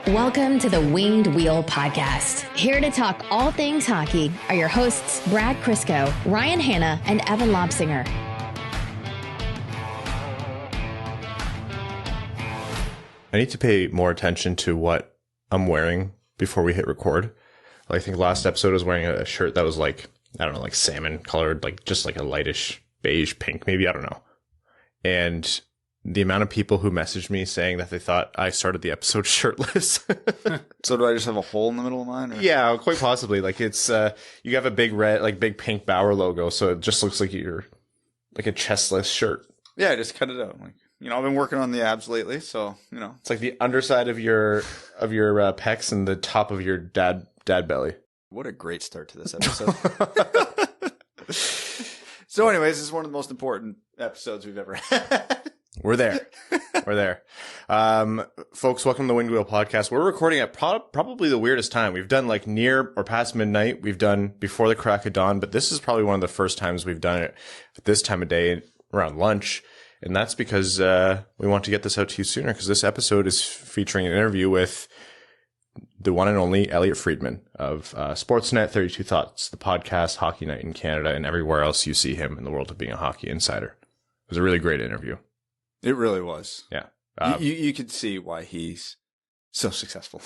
Welcome to the Winged Wheel Podcast. Here to talk all things hockey are your hosts, Brad Crisco, Ryan Hanna, and Evan Lobsinger. I need to pay more attention to what I'm wearing before we hit record. I think last episode I was wearing a shirt that was like, I don't know, like salmon colored, like just like a lightish beige pink, maybe, I don't know. And the amount of people who messaged me saying that they thought I started the episode shirtless. So do I just have a hole in the middle of mine? Or? Yeah, quite possibly. Like it's, you have a big red, like big pink Bauer logo. So it just looks like you're like a chestless shirt. Yeah, I just cut it out. Like, you know, I've been working on the abs lately. So, you know, it's like the underside of your pecs and the top of your dad belly. What a great start to this episode. So anyways, this is one of the most important episodes we've ever had. We're there. We're there. Folks, welcome to the Winged Wheel Podcast. We're recording at probably the weirdest time. We've done like near or past midnight. We've done before the crack of dawn, but this is probably one of the first times we've done it at this time of day around lunch. And that's because we want to get this out to you sooner, because this episode is featuring an interview with the one and only Elliotte Friedman of Sportsnet, 32 Thoughts, the podcast, Hockey Night in Canada, and everywhere else you see him in the world of being a hockey insider. It was a really great interview. It really was. Yeah. You could see why he's so successful.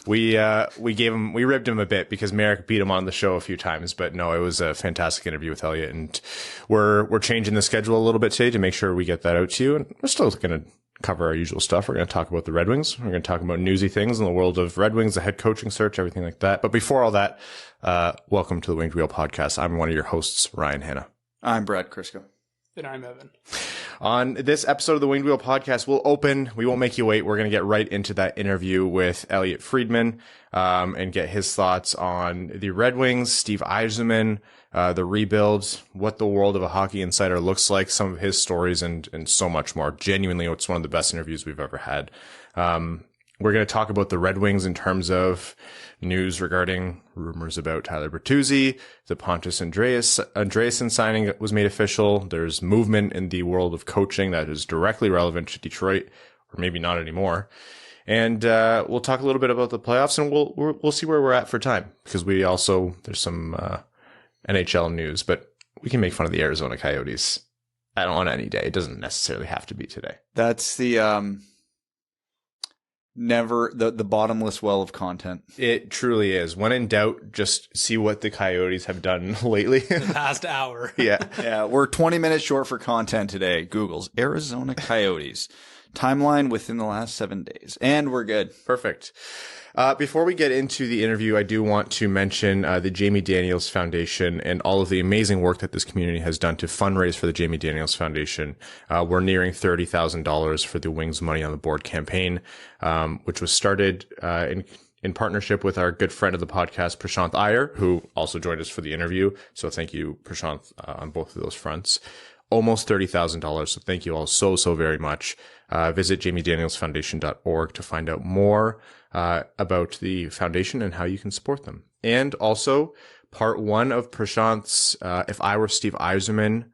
We ribbed him a bit because Marek beat him on the show a few times, but no, it was a fantastic interview with Elliotte, and we're changing the schedule a little bit today to make sure we get that out to you. And we're still going to cover our usual stuff. We're going to talk about the Red Wings. We're going to talk about newsy things in the world of Red Wings, the head coaching search, everything like that. But before all that, welcome to the Winged Wheel Podcast. I'm one of your hosts, Ryan Hanna. I'm Brad Crisco. And I'm Evan. On this episode of the Winged Wheel Podcast, we won't make you wait. We're going to get right into that interview with Elliotte Friedman, and get his thoughts on the Red Wings, Steve Yzerman, the rebuilds, what the world of a hockey insider looks like, some of his stories, and so much more. Genuinely, it's one of the best interviews we've ever had. We're going to talk about the Red Wings in terms of news regarding rumors about Tyler Bertuzzi. The Pontus Andreasson signing was made official. There's movement in the world of coaching that is directly relevant to Detroit, or maybe not anymore. And we'll talk a little bit about the playoffs, and we'll see where we're at for time, because there's some NHL news, but we can make fun of the Arizona Coyotes on any day. It doesn't necessarily have to be today. That's the the bottomless well of content. It truly is. When in doubt, just see what the Coyotes have done lately. The past hour. Yeah. We're 20 minutes short for content today. Google's Arizona Coyotes timeline within the last 7 days. And we're good. Perfect. Before we get into the interview, I do want to mention the Jamie Daniels Foundation and all of the amazing work that this community has done to fundraise for the Jamie Daniels Foundation. We're nearing $30,000 for the Wings Money on the Board campaign, which was started in partnership with our good friend of the podcast, Prashanth Iyer, who also joined us for the interview. So thank you, Prashanth, on both of those fronts. Almost $30,000. So thank you all so very much. Visit jamiedanielsfoundation.org to find out more about the foundation and how you can support them. And also, part one of Prashanth's If I Were Steve Yzerman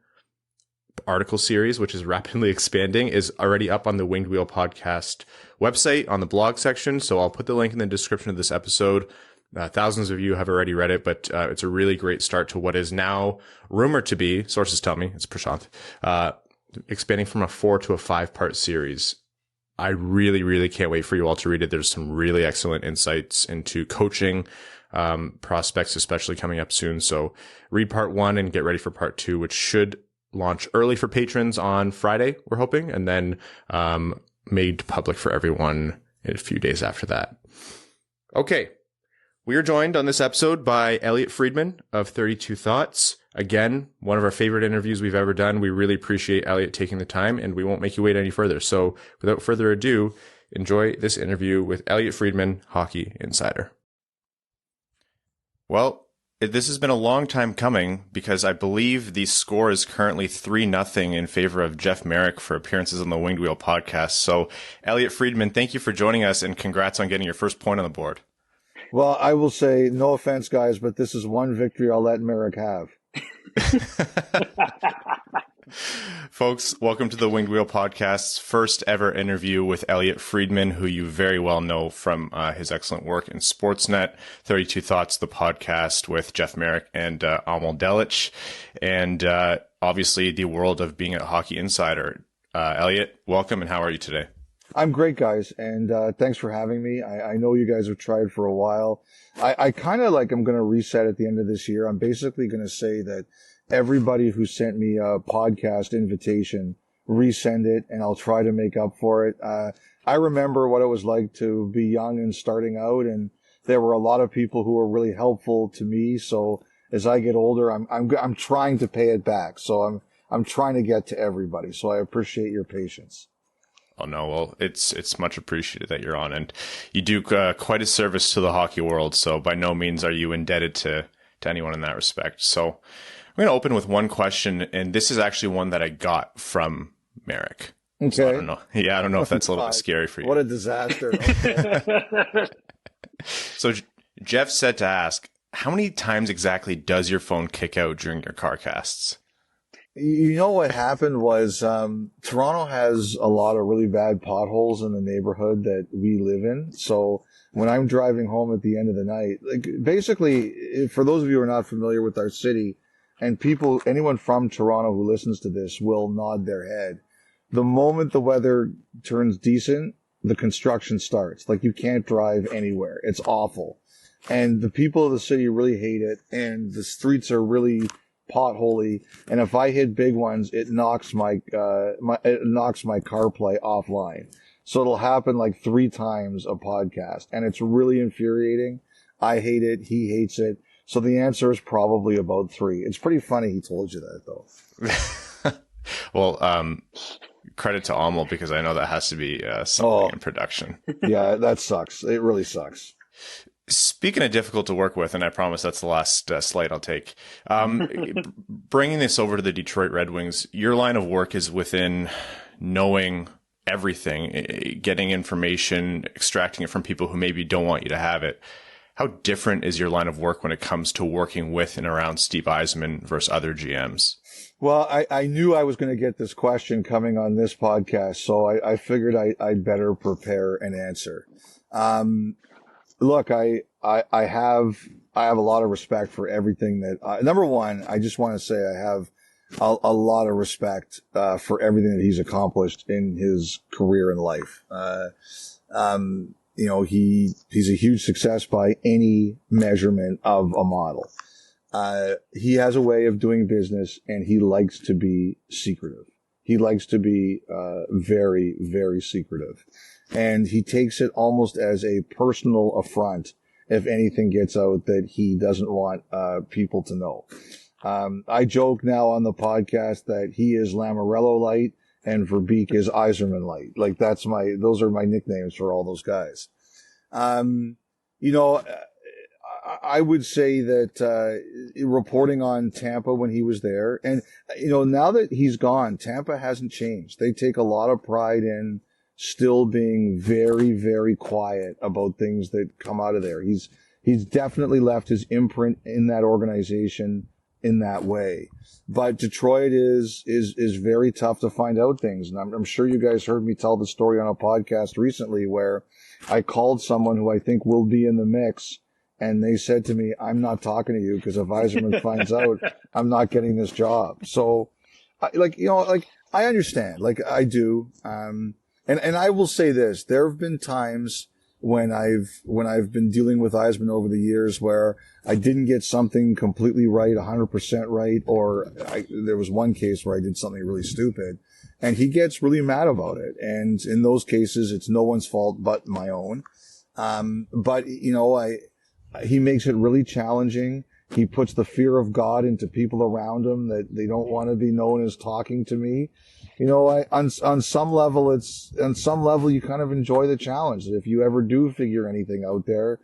article series, which is rapidly expanding, is already up on the Winged Wheel Podcast website on the blog section. So I'll put the link in the description of this episode. Thousands of you have already read it, but it's a really great start to what is now rumored to be, sources tell me, it's Prashanth, expanding from a 4 to a 5-part series. I really can't wait for you all to read it. There's some really excellent insights into coaching prospects, especially coming up soon. So read part 1 and get ready for part 2, which should launch early for patrons on Friday, we're hoping, and then made public for everyone in a few days after that. Okay. We are joined on this episode by Elliotte Friedman of 32 Thoughts. Again, one of our favorite interviews we've ever done. We really appreciate Elliotte taking the time, and we won't make you wait any further. So without further ado, enjoy this interview with Elliotte Friedman, hockey insider. Well, this has been a long time coming, because I believe the score is currently 3-0 in favor of Jeff Marek for appearances on the Winged Wheel Podcast. So Elliotte Friedman, thank you for joining us, and congrats on getting your first point on the board. Well, I will say, no offense, guys, but this is one victory I'll let Marek have. Folks, welcome to the Winged Wheel Podcast's first ever interview with Elliotte Friedman, who you very well know from his excellent work in Sportsnet, 32 Thoughts, the podcast with Jeff Marek and Amal Delic, and obviously the world of being a hockey insider. Elliotte, welcome, and how are you today? I'm great, guys, and thanks for having me. I know you guys have tried for a while. I kind of like I'm going to reset at the end of this year. I'm basically going to say that everybody who sent me a podcast invitation, resend it, and I'll try to make up for it. I remember what it was like to be young and starting out, and there were a lot of people who were really helpful to me. So as I get older, I'm trying to pay it back. So I'm trying to get to everybody. So I appreciate your patience. Oh, no. Well, it's much appreciated that you're on, and you do quite a service to the hockey world. So by no means are you indebted to anyone in that respect. So I'm going to open with one question, and this is actually one that I got from Marek. Okay. So I don't know. Yeah, I don't know if that's a little bit scary for you. What a disaster. Okay. So Jeff said to ask, how many times exactly does your phone kick out during your car casts? You know what happened was Toronto has a lot of really bad potholes in the neighborhood that we live in. So when I'm driving home at the end of the night, like basically, for those of you who are not familiar with our city, and anyone from Toronto who listens to this will nod their head. The moment the weather turns decent, the construction starts. Like you can't drive anywhere. It's awful. And the people of the city really hate it. And the streets are really potholy, and if I hit big ones, it knocks my CarPlay offline. So it'll happen like 3 times a podcast, and it's really infuriating. I hate it. He hates it. So the answer is probably about 3. It's pretty funny he told you that, though. Well, credit to Amal, because I know that has to be something in production. Yeah, that sucks. It really sucks. Speaking of difficult to work with, and I promise that's the last slide I'll take, bringing this over to the Detroit Red Wings, your line of work is within knowing everything, getting information, extracting it from people who maybe don't want you to have it. How different is your line of work when it comes to working with and around Steve Yzerman versus other GMs? Well, I knew I was going to get this question coming on this podcast, so I figured I'd better prepare an answer. Look, I have a lot of respect for everything that, number one, I just want to say I have a lot of respect, for everything that he's accomplished in his career and life. You know, he's a huge success by any measurement of a model. He has a way of doing business, and he likes to be secretive. He likes to be, very, very secretive. And he takes it almost as a personal affront if anything gets out that he doesn't want people to know. I joke now on the podcast that he is Lamorello light and Verbeek is Yzerman light. Like those are my nicknames for all those guys. You know, I would say that reporting on Tampa when he was there, and you know, now that he's gone, Tampa hasn't changed. They take a lot of pride in still being very, very quiet about things that come out of there. He's definitely left his imprint in that organization in that way. But Detroit is very tough to find out things. And I'm sure you guys heard me tell the story on a podcast recently where I called someone who I think will be in the mix, and they said to me, I'm not talking to you because if Yzerman finds out, I'm not getting this job. So I understand, like I do. And I will say this, there have been times when I've been dealing with Yzerman over the years where I didn't get something completely right, 100% right, or there was one case where I did something really stupid, and he gets really mad about it. And in those cases, it's no one's fault but my own. But you know, he makes it really challenging. He puts the fear of God into people around him that they don't want to be known as talking to me. You know, on some level, you kind of enjoy the challenge. If you ever do figure anything out there,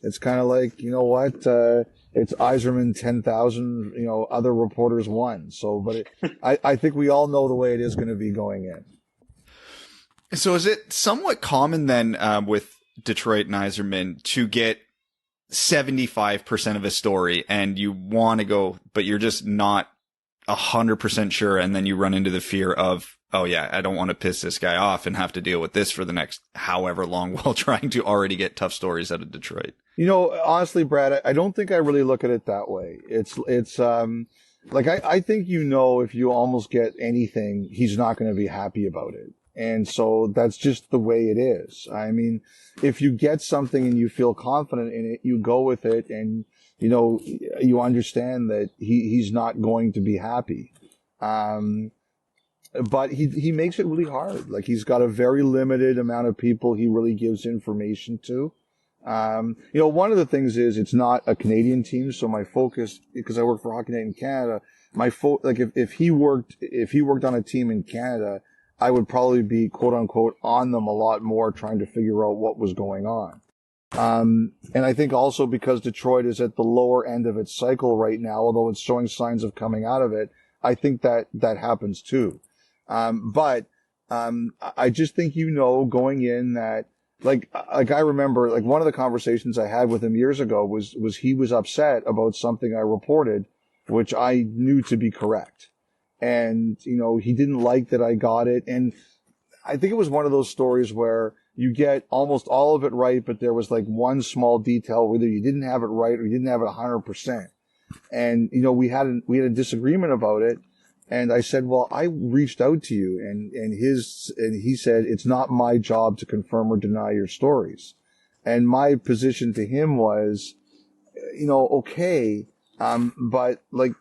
it's kind of like, you know what, it's Yzerman 10,000, you know, other reporters 1. So, but I think we all know the way it is going to be going in. So is it somewhat common then, with Detroit and Yzerman to get 75% of a story and you want to go, but you're just not 100% sure, and then you run into the fear of, oh yeah, I don't want to piss this guy off and have to deal with this for the next however long while trying to already get tough stories out of Detroit. Honestly, Brad, I don't think I really look at it that way. It's like, I think, if you almost get anything, he's not going to be happy about it. And so that's just the way it is. I mean, if you get something and you feel confident in it, you go with it, and, you understand that he's not going to be happy. But he makes it really hard. Like, he's got a very limited amount of people he really gives information to. One of the things is it's not a Canadian team, so my focus, because I work for Hockey Night in Canada, if he worked on a team in Canada, I would probably be quote unquote on them a lot more, trying to figure out what was going on. And I think also because Detroit is at the lower end of its cycle right now, although it's showing signs of coming out of it, I think that happens too. But I just think, going in that, like I remember, like, one of the conversations I had with him years ago was he was upset about something I reported, which I knew to be correct. And, he didn't like that I got it. And I think it was one of those stories where you get almost all of it right, but there was like one small detail, whether you didn't have it right or you didn't have it 100%. And, we had a disagreement about it. And I said, well, I reached out to you, and he said, it's not my job to confirm or deny your stories. And my position to him was, okay. But like,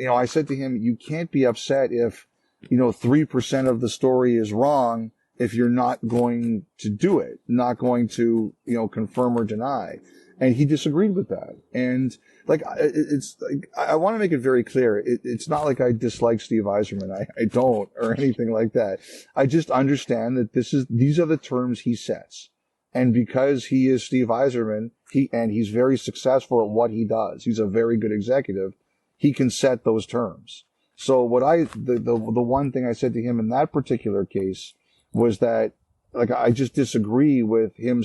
I said to him, you can't be upset if, 3% of the story is wrong if you're not going to do it, not going to, confirm or deny. And he disagreed with that. And like, it's like, I want to make it very clear. It's not like I dislike Steve Yzerman. I don't, or anything like that. I just understand that these are the terms he sets. And because he is Steve Yzerman, he's very successful at what he does. He's a very good executive. He can set those terms. So the one thing I said to him in that particular case was that, like, I just disagree with him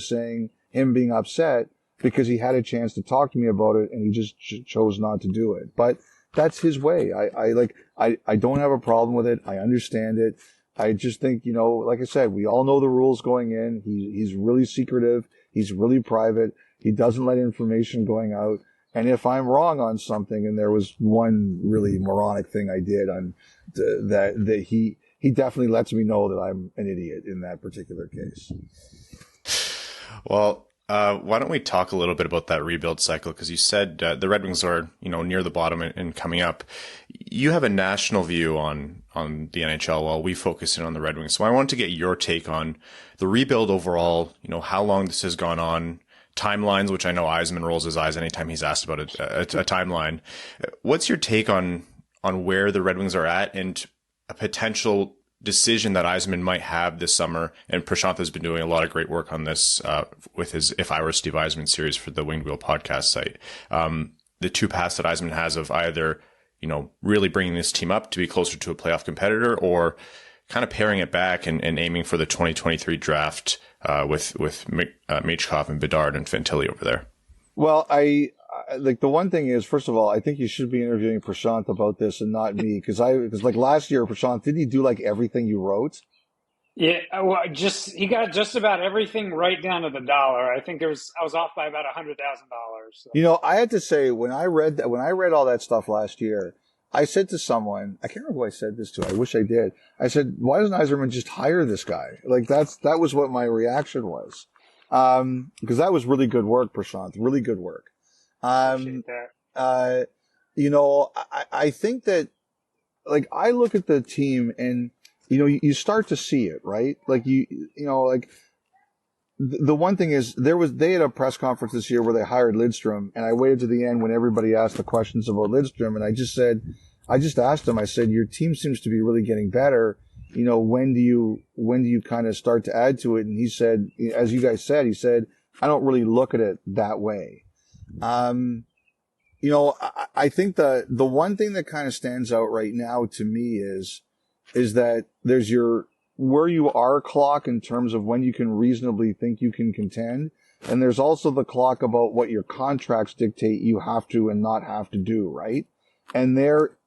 being upset because he had a chance to talk to me about it and he just chose not to do it. But that's his way. I don't have a problem with it. I understand it. I just think, like I said, we all know the rules going in. He's really secretive. He's really private. He doesn't let information going out. And if I'm wrong on something, and there was one really moronic thing I did on that he definitely lets me know that I'm an idiot in that particular case. Well, why don't we talk a little bit about that rebuild cycle? Because you said the Red Wings are, near the bottom and coming up. You have a national view on the NHL while we focus in on the Red Wings. So I want to get your take on the rebuild overall, how long this has gone on, timelines, which I know Yzerman rolls his eyes anytime he's asked about a timeline. What's your take on where the Red Wings are at and a potential decision that Yzerman might have this summer? And Prashant has been doing a lot of great work on this with his If I Were Steve Yzerman series for the Winged Wheel podcast site. The two paths that Yzerman has of either, really bringing this team up to be closer to a playoff competitor, or kind of paring it back and aiming for the 2023 draft with Michkov and Bedard and Fantilli over there. Well, I like, the one thing is, first of all, I think you should be interviewing Prashant about this and not me, because like last year, Prashant, didn't he do like everything you wrote? Yeah, well, he got just about everything right down to the dollar. I think I was off by about $100,000. So. I had to say, when I read all that stuff last year, I said to someone, I can't remember who I said this to. I wish I did. I said, why doesn't Yzerman just hire this guy? Like, that was what my reaction was. Because that was really good work, Prashant. Really good work. Appreciate that. I think that, like, I look at the team and, you start to see it, right? Like, like, the one thing is, they had a press conference this year where they hired Lidstrom, and I waited to the end when everybody asked the questions about Lidstrom, and I just asked him, I said, your team seems to be really getting better. When do you kind of start to add to it? And he said, as you guys said, I don't really look at it that way. I think the one thing that kind of stands out right now to me is that there's your where you are clock in terms of when you can reasonably think you can contend. And there's also the clock about what your contracts dictate you have to and not have to do, right? And there,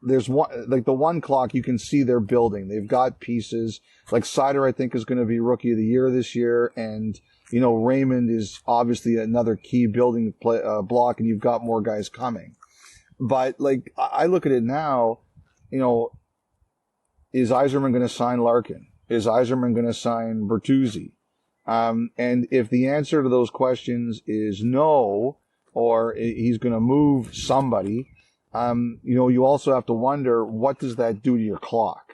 there's one, like the one clock, you can see they're building. They've got pieces. Like Seider, I think, is going to be Rookie of the Year this year. And, Raymond is obviously another key building block, and you've got more guys coming. But, like, I look at it now, is Yzerman going to sign Larkin? Is Yzerman going to sign Bertuzzi? And if the answer to those questions is no, or he's going to move somebody, you also have to wonder, what does that do to your clock?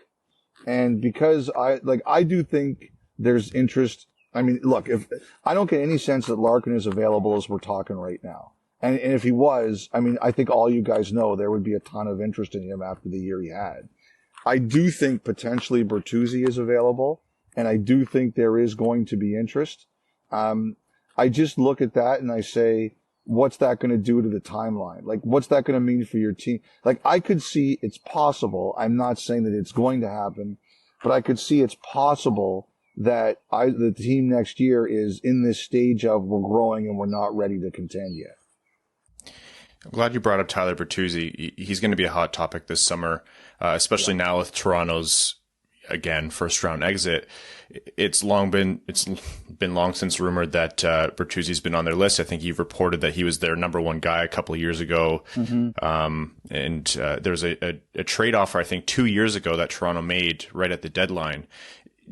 And because I do think there's interest. I mean, look, if I don't get any sense that Larkin is available as we're talking right now. And if he was, I think all you guys know there would be a ton of interest in him after the year he had. I do think potentially Bertuzzi is available, and I do think there is going to be interest. I just look at that and I say, what's that going to do to the timeline? Like, what's that going to mean for your team? Like, I could see it's possible. I'm not saying that it's going to happen, but I could see it's possible that the team next year is in this stage of we're growing and we're not ready to contend yet. I'm glad you brought up Tyler Bertuzzi. He's going to be a hot topic this summer, especially now with Toronto's, again, first round exit. It's been long since rumored that Bertuzzi's been on their list. I think you've reported that he was their number one guy a couple of years ago. Mm-hmm. And there was a trade offer, I think 2 years ago, that Toronto made right at the deadline.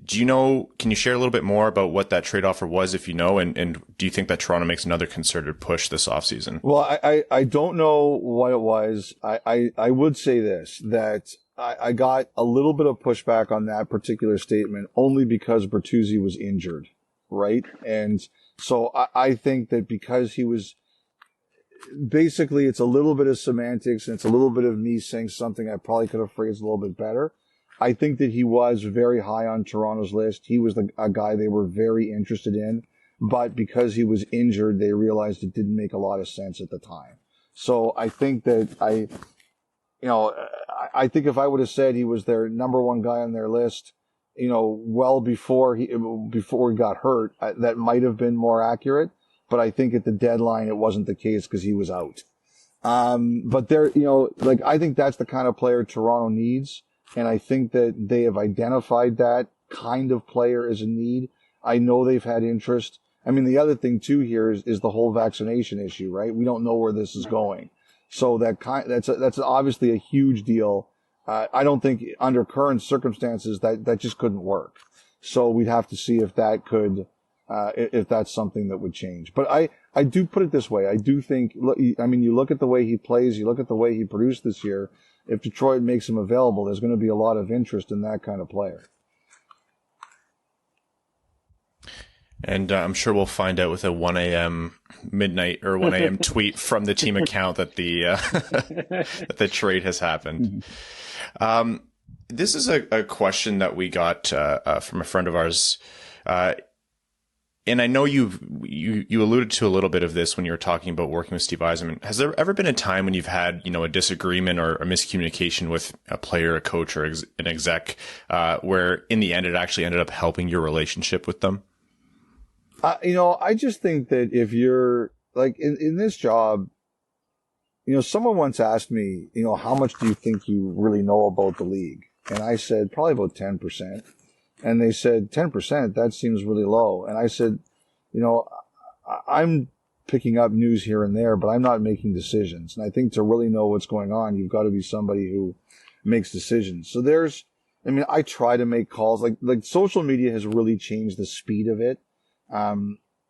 Can you share a little bit more about what that trade offer was, if you know, and do you think that Toronto makes another concerted push this offseason? Well, I don't know what it was. I would say this, that I got a little bit of pushback on that particular statement only because Bertuzzi was injured, right? And so I think that because he was, basically it's a little bit of semantics and it's a little bit of me saying something I probably could have phrased a little bit better. I think that he was very high on Toronto's list. He was a guy they were very interested in, but because he was injured, they realized it didn't make a lot of sense at the time. So I think that I think if I would have said he was their number one guy on their list, well before he got hurt, that might have been more accurate. But I think at the deadline, it wasn't the case because he was out. But I think that's the kind of player Toronto needs. And I think that they have identified that kind of player as a need. I know they've had interest. I mean, the other thing too here is the whole vaccination issue, right? We don't know where this is going. So that's obviously a huge deal. I don't think under current circumstances that just couldn't work. So we'd have to see if that could, if that's something that would change. But I do put it this way. I do think, you look at the way he plays, you look at the way he produced this year. If Detroit makes him available, there's going to be a lot of interest in that kind of player. And I'm sure we'll find out with a 1 a.m. midnight or 1 a.m. tweet from the team account that that the trade has happened. Mm-hmm. This is a question that we got from a friend of ours. And I know you alluded to a little bit of this when you were talking about working with Steve Yzerman. Has there ever been a time when you've had, a disagreement or a miscommunication with a player, a coach, or an exec, where in the end it actually ended up helping your relationship with them? I just think that if you're like in this job, someone once asked me, how much do you think you really know about the league? And I said, probably about 10%. And they said, 10%, that seems really low. And I said, I'm picking up news here and there, but I'm not making decisions. And I think to really know what's going on, you've got to be somebody who makes decisions. So I try to make calls. Like social media has really changed the speed of it.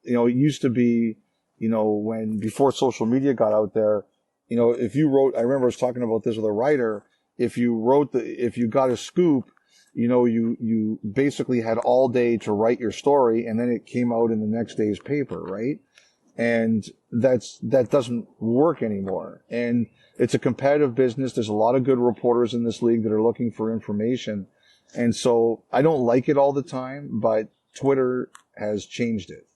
It used to be, before social media got out there, if you wrote, I remember I was talking about this with a writer, if you got a scoop, you basically had all day to write your story and then it came out in the next day's paper, right? And that doesn't work anymore. And it's a competitive business. There's a lot of good reporters in this league that are looking for information. And so I don't like it all the time, but Twitter has changed it.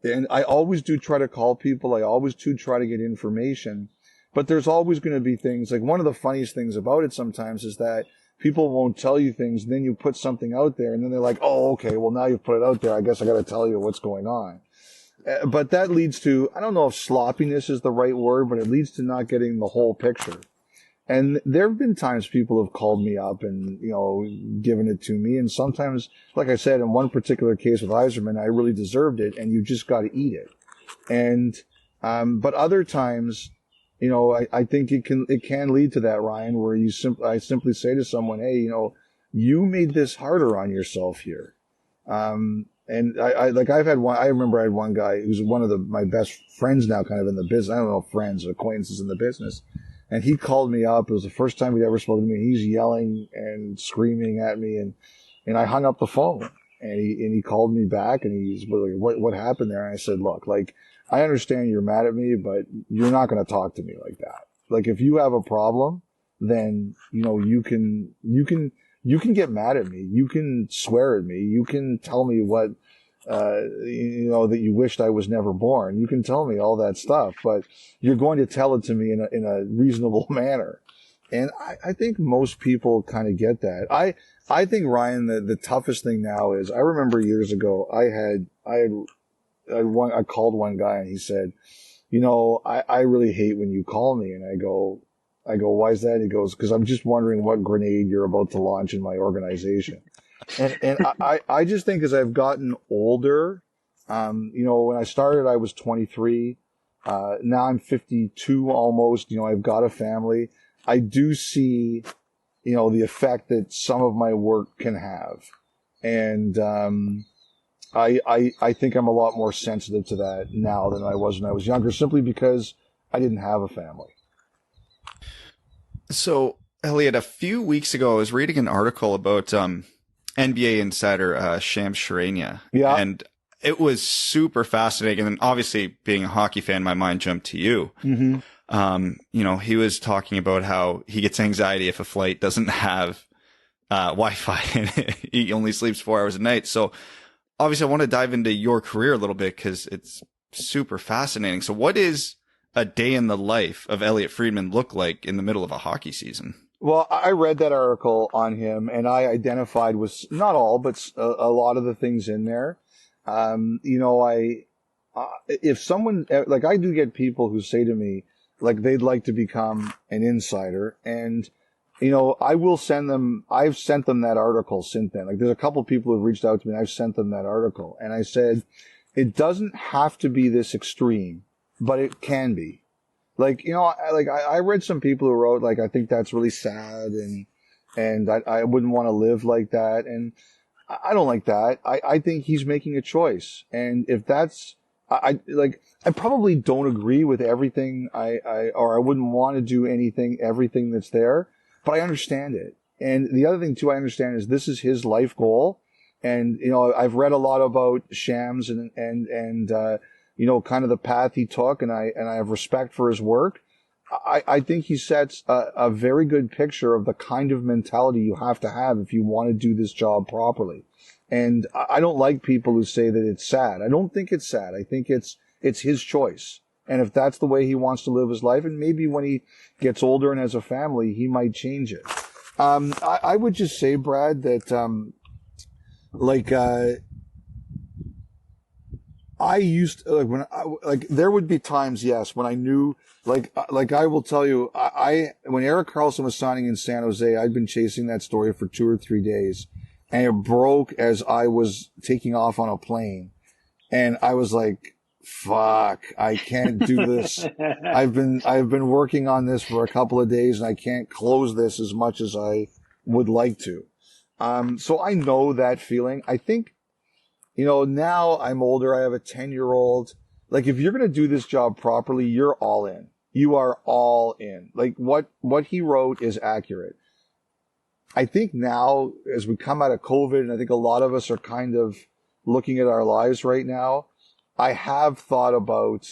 And I always do try to call people. I always do try to get information, but there's always going to be things like one of the funniest things about it sometimes is that people won't tell you things. Then you put something out there and then they're like, oh, okay, well now you've put it out there. I guess I got to tell you what's going on. But that leads to, I don't know if sloppiness is the right word, but it leads to not getting the whole picture. And there have been times people have called me up and, given it to me. And sometimes, like I said, in one particular case with Yzerman, I really deserved it, and you just got to eat it. And, but other times, I think it can lead to that, Ryan, where I simply say to someone, hey, you made this harder on yourself here. And I remember I had one guy who's one of my best friends now, kind of in the business. I don't know, friends, acquaintances in the business. And he called me up. It was the first time he'd ever spoken to me. He's yelling and screaming at me, and I hung up the phone. And he called me back, and he's like, what happened there? And I said, look, like, I understand you're mad at me, but you're not going to talk to me like that. Like, if you have a problem, then, you can get mad at me. You can swear at me. You can tell me what, that you wished I was never born. You can tell me all that stuff, but you're going to tell it to me in a reasonable manner. And I think most people kind of get that. I think, Ryan, the toughest thing now is, I remember years ago, I called one guy and he said, I really hate when you call me. And I go, why is that? He goes, because I'm just wondering what grenade you're about to launch in my organization. And I just think as I've gotten older, when I started, I was 23. Now I'm 52 almost. I've got a family. I do see, the effect that some of my work can have. And, I think I'm a lot more sensitive to that now than I was when I was younger, simply because I didn't have a family. So, Elliotte, a few weeks ago, I was reading an article about NBA insider Shams Charania. Yeah. And it was super fascinating. And obviously, being a hockey fan, my mind jumped to you. Mm-hmm. He was talking about how he gets anxiety if a flight doesn't have Wi-Fi and he only sleeps 4 hours a night. So, obviously, I want to dive into your career a little bit because it's super fascinating. So what is a day in the life of Elliotte Friedman look like in the middle of a hockey season? Well, I read that article on him, and I identified with not all, but a lot of the things in there. If someone, like, I do get people who say to me, like, they'd like to become an insider, and I will send them, I've sent them that article since then. Like, there's a couple of people who've reached out to me and I've sent them that article. And I said, it doesn't have to be this extreme, but it can be. Like, I read some people who wrote, like, I think that's really sad and I wouldn't want to live like that. And I don't like that. I think he's making a choice. And if that's, I probably don't agree with everything or I wouldn't want to do everything that's there. But I understand it. And the other thing too, I understand is this is his life goal. And, I've read a lot about Shams and kind of the path he took, and I have respect for his work. I think he sets a very good picture of the kind of mentality you have to have if you want to do this job properly. And I don't like people who say that it's sad. I don't think it's sad. I think it's his choice. And if that's the way he wants to live his life, and maybe when he gets older and has a family, he might change it. I would just say, Brad, that, I used to, there would be times, yes, when I knew, I will tell you, when Erik Karlsson was signing in San Jose, I'd been chasing that story for 2 or 3 days, and it broke as I was taking off on a plane. And I was like, fuck, I can't do this. I've been working on this for a couple of days and I can't close this as much as I would like to. So I know that feeling. I think, now I'm older. I have a 10-year-old. Like, if you're going to do this job properly, you're all in. You are all in. Like, what he wrote is accurate. I think now, as we come out of COVID, and I think a lot of us are kind of looking at our lives right now, I have thought about,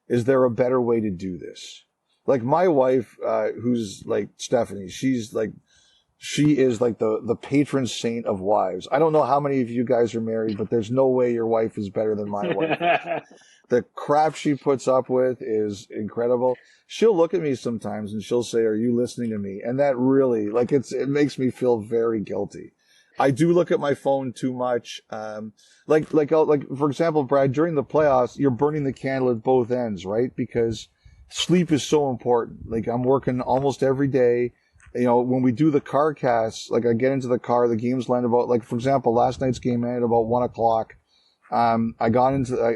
is there a better way to do this? Like, my wife, who's like Stephanie, she is like the patron saint of wives. I don't know how many of you guys are married, but there's no way your wife is better than my wife. The crap she puts up with is incredible. She'll look at me sometimes and she'll say, "Are you listening to me?" And that really, it makes me feel very guilty. I do look at my phone too much. For example, Brad, during the playoffs, you're burning the candle at both ends, right? Because sleep is so important. Like, I'm working almost every day. You know, when we do the car casts, like, I get into the car, the games land about, like, for example, last night's game ended about 1:00.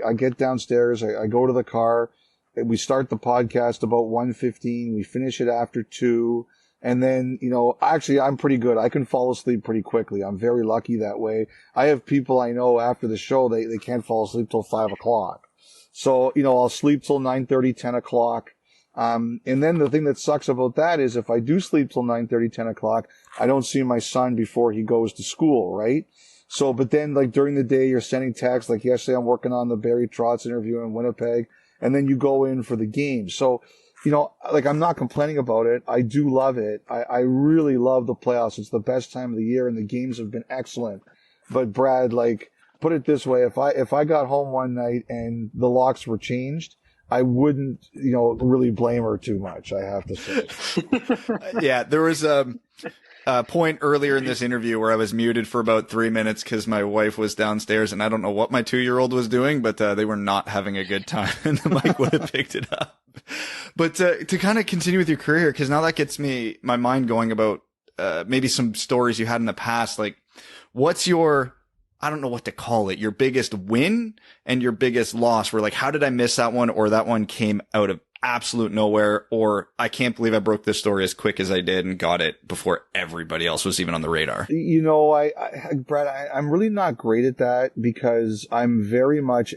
I get downstairs, I go to the car, we start the podcast about 1:15, we finish it after 2, and then, you know, actually, I'm pretty good. I can fall asleep pretty quickly. I'm very lucky that way. I have people I know after the show, they can't fall asleep till 5:00. So, you know, I'll sleep till 9:30, 10:00. And then the thing that sucks about that is if I do sleep till 9:30, 10:00, I don't see my son before he goes to school, right? So, but then like during the day, you're sending texts. Like yesterday, I'm working on the Barry Trotz interview in Winnipeg, and then you go in for the game. So, you know, like I'm not complaining about it. I do love it. I really love the playoffs. It's the best time of the year, and the games have been excellent. But Brad, like, put it this way: if I got home one night and the locks were changed, I wouldn't, you know, really blame her too much, I have to say. Yeah, there was a point earlier in this interview where I was muted for about 3 minutes because my wife was downstairs, and I don't know what my 2-year-old was doing, but they were not having a good time, and the mic would have picked it up. But to kind of continue with your career, because now that gets my mind going about maybe some stories you had in the past. Like, what's your, I don't know what to call it, your biggest win and your biggest loss? Where like, how did I miss that one? Or that one came out of absolute nowhere, or I can't believe I broke this story as quick as I did and got it before everybody else was even on the radar. You know, Brad, I'm really not great at that because I'm very much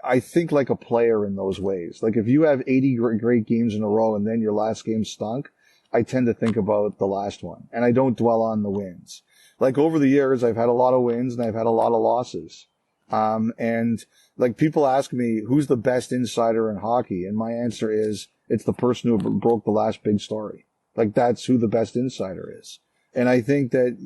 I think like a player in those ways. Like if you have 80 great games in a row and then your last game stunk, I tend to think about the last one and I don't dwell on the wins. Like over the years, I've had a lot of wins and I've had a lot of losses. And like people ask me, who's the best insider in hockey? And my answer is, it's the person who broke the last big story. Like that's who the best insider is. And I think that,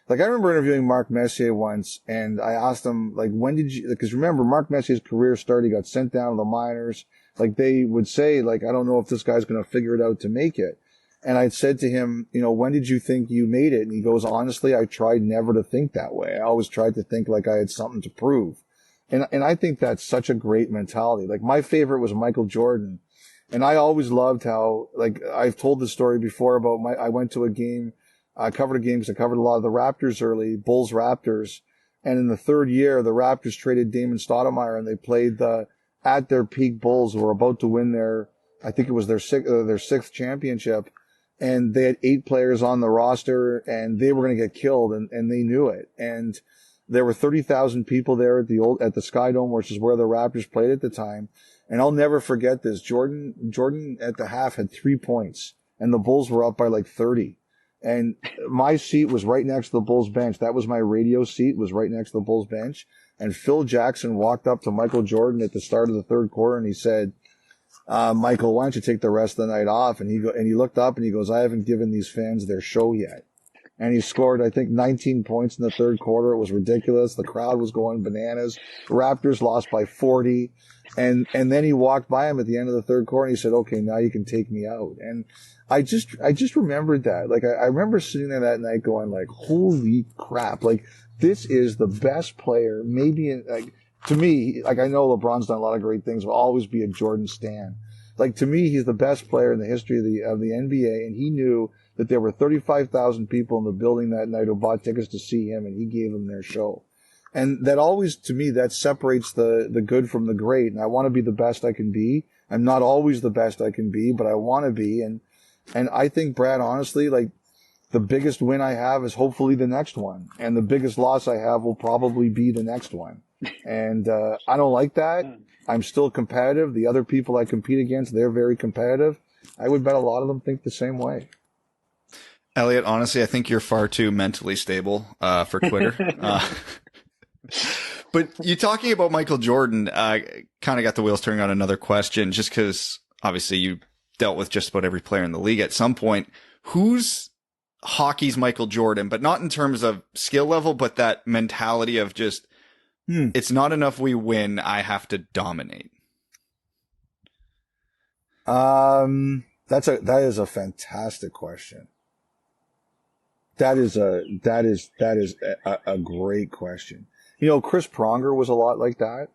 like I remember interviewing Mark Messier once and I asked him, like, when did you, because remember Mark Messier's career started, he got sent down to the minors. Like they would say, like, I don't know if this guy's going to figure it out to make it. And I said to him, you know, when did you think you made it? And he goes, honestly, I tried never to think that way. I always tried to think like I had something to prove. And I think that's such a great mentality. Like my favorite was Michael Jordan. And I always loved how, like, I've told the story before about I went to a game, I covered a game because I covered a lot of the Raptors early, Bulls Raptors. And in the third year, the Raptors traded Damon Stoudemire and they played at their peak Bulls who were about to win I think it was their sixth championship. And they had 8 players on the roster and they were going to get killed and they knew it. And there were 30,000 people there at the Sky Dome, which is where the Raptors played at the time. And I'll never forget this. Jordan at the half had 3 points and the Bulls were up by like 30. And my seat was right next to the Bulls bench. That was my radio seat, was right next to the Bulls bench. And Phil Jackson walked up to Michael Jordan at the start of the third quarter and he said, Michael, why don't you take the rest of the night off? And he looked up and he goes, I haven't given these fans their show yet. And he scored, I think, 19 points in the third quarter. It was ridiculous. The crowd was going bananas. The Raptors lost by 40. And then he walked by him at the end of the third quarter and he said, okay, now you can take me out. And I just remembered that. Like, I remember sitting there that night going like, holy crap. Like, this is the best player, maybe to me, like I know LeBron's done a lot of great things, will always be a Jordan stan. Like to me, he's the best player in the history of the NBA, and he knew that there were 35,000 people in the building that night who bought tickets to see him, and he gave them their show. And that always, to me, that separates the good from the great. And I want to be the best I can be. I'm not always the best I can be, but I want to be. And I think, Brad, honestly, like the biggest win I have is hopefully the next one, and the biggest loss I have will probably be the next one. And I don't like that. I'm still competitive. The other people I compete against, they're very competitive. I would bet a lot of them think the same way. Elliotte, honestly, I think you're far too mentally stable for Twitter. But you talking about Michael Jordan kind of got the wheels turning on another question, just because obviously you dealt with just about every player in the league at some point. Who's hockey's Michael Jordan, but not in terms of skill level, but that mentality of just, it's not enough we win, I have to dominate. That is a fantastic question. That is a great question. You know, Chris Pronger was a lot like that.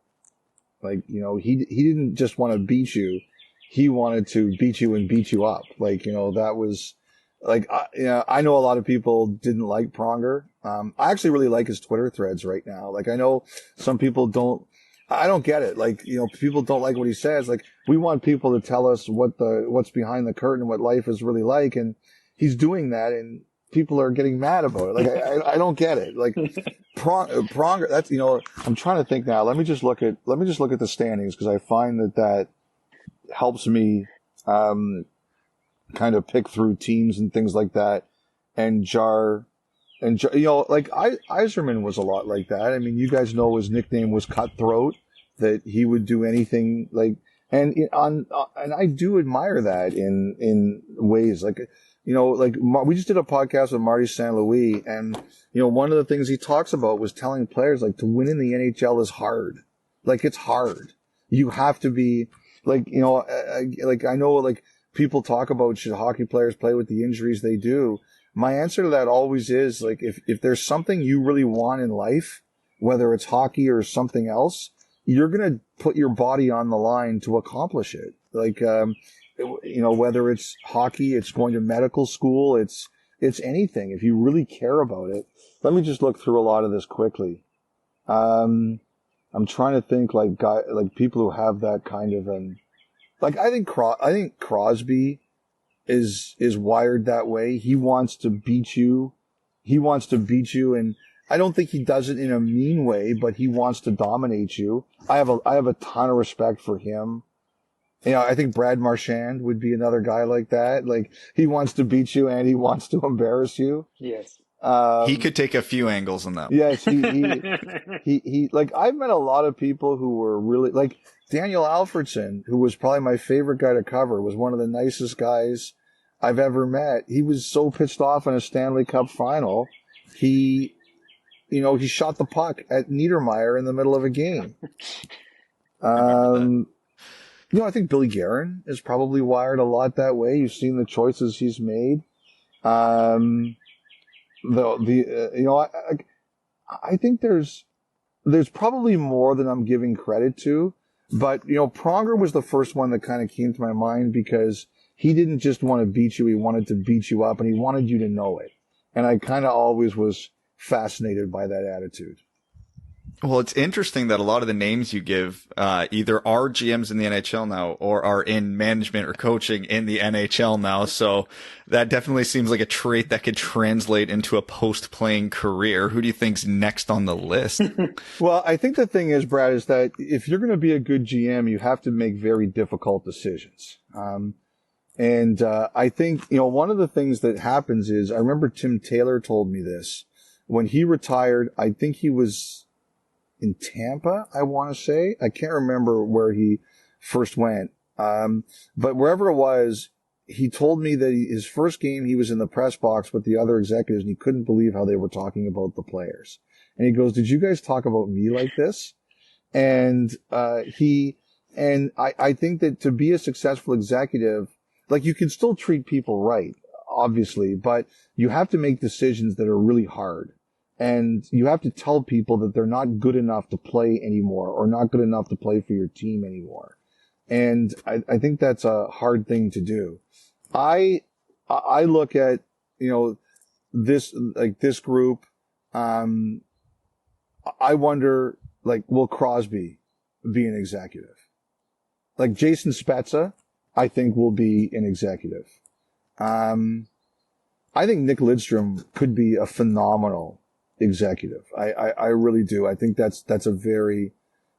Like, he didn't just want to beat you. He wanted to beat you and beat you up. Like, that was like, I know a lot of people didn't like Pronger. I actually really like his Twitter threads right now. Like, I know some people don't. I don't get it. Like, people don't like what he says. Like, we want people to tell us what's behind the curtain, what life is really like. And he's doing that, and people are getting mad about it. Like, I don't get it. Like, Pronger, that's, I'm trying to think now. Let me just look at the standings, because I find that helps me, kind of pick through teams and things like that. And like Yzerman was a lot like that. I mean, you guys know his nickname was Cutthroat, that he would do anything like, and I do admire that in ways like, like we just did a podcast with Marty St. Louis, and, one of the things he talks about was telling players, like, to win in the NHL is hard. Like, it's hard. You have to be like, like, I know, like, people talk about should hockey players play with the injuries they do. My answer to that always is, like, if there's something you really want in life, whether it's hockey or something else, you're going to put your body on the line to accomplish it. Like, whether it's hockey, it's going to medical school, it's anything. If you really care about it. Let me just look through a lot of this quickly. I'm trying to think like people who have that kind of like, I think Crosby is wired that way. He wants to beat you. And I don't think he does it in a mean way, but he wants to dominate you. I have a ton of respect for him. I think Brad Marchand would be another guy like that. Like, he wants to beat you and he wants to embarrass you. Yes. He could take a few angles on that. Yes. He like, I've met a lot of people who were really like Daniel Alfredson, who was probably my favorite guy to cover, was one of the nicest guys I've ever met. He was so pissed off in a Stanley Cup final. He shot the puck at Niedermayer in the middle of a game. I think Billy Guerin is probably wired a lot that way. You've seen the choices he's made. I think there's probably more than I'm giving credit to, but Pronger was the first one that kind of came to my mind, because he didn't just want to beat you, he wanted to beat you up, and he wanted you to know it. And I kind of always was fascinated by that attitude. Well, it's interesting that a lot of the names you give either are GMs in the NHL now or are in management or coaching in the NHL now. So that definitely seems like a trait that could translate into a post-playing career. Who do you think's next on the list? Well, I think the thing is, Brad, is that if you're going to be a good GM, you have to make very difficult decisions. And I think, one of the things that happens is, I remember Tim Taylor told me this. When he retired, I think he was in Tampa, I want to say. I can't remember where he first went. But wherever it was, he told me that his first game, he was in the press box with the other executives, and he couldn't believe how they were talking about the players. And he goes, "Did you guys talk about me like this?" And I think that to be a successful executive, like, you can still treat people right, obviously, but you have to make decisions that are really hard. And you have to tell people that they're not good enough to play anymore, or not good enough to play for your team anymore. And I think that's a hard thing to do. I look at, this group. I wonder, like, will Crosby be an executive? Like, Jason Spezza, I think, will be an executive. I think Nick Lidstrom could be a phenomenal executive. I really do. I think that's a very,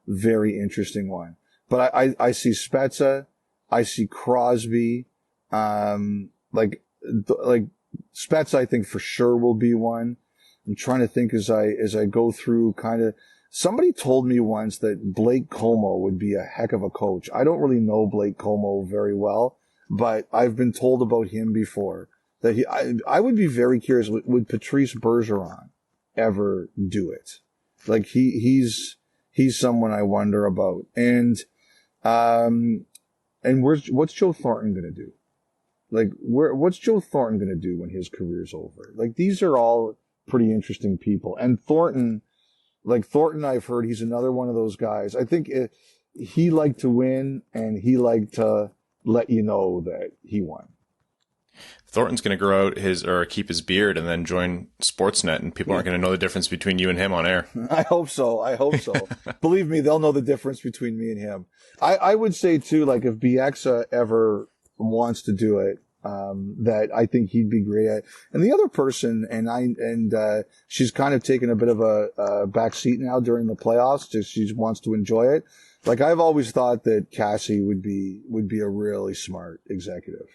very interesting one. But I see Spezza, I see Crosby, like Spezza, I think for sure will be one. I'm trying to think as I go through kind of, somebody told me once that Blake Como would be a heck of a coach. I don't really know Blake Como very well, but I've been told about him before that I would be very curious, would Patrice Bergeron ever do it? Like, he's someone I wonder about. And what's Joe Thornton going to do? Like, what's Joe Thornton going to do when his career's over? Like, these are all pretty interesting people. And Thornton, I've heard he's another one of those guys. I think he liked to win, and he liked to let you know that he won. Thornton's going to grow out keep his beard and then join Sportsnet, and people aren't going to know the difference between you and him on air. I hope so. Believe me, they'll know the difference between me and him. I would say too, like if BXA ever wants to do it, that I think he'd be great at. And the other person, she's kind of taken a bit of a back seat now during the playoffs. Just she wants to enjoy it. Like I've always thought that Cassie would be a really smart executive.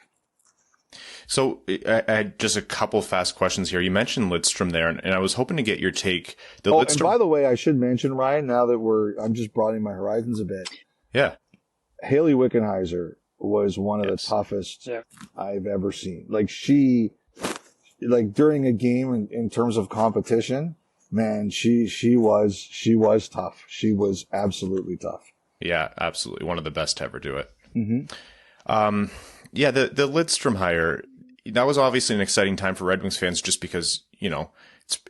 So I had just a couple fast questions here. You mentioned Lidstrom there, and I was hoping to get your take. And by the way, I should mention, Ryan, now that I'm just broadening my horizons a bit. Yeah. Haley Wickenheiser was one of the toughest I've ever seen. Like during a game in terms of competition, man, she was tough. She was absolutely tough. Yeah, absolutely. One of the best to ever do it. Mm-hmm. The Lidstrom hire, that was obviously an exciting time for Red Wings fans just because,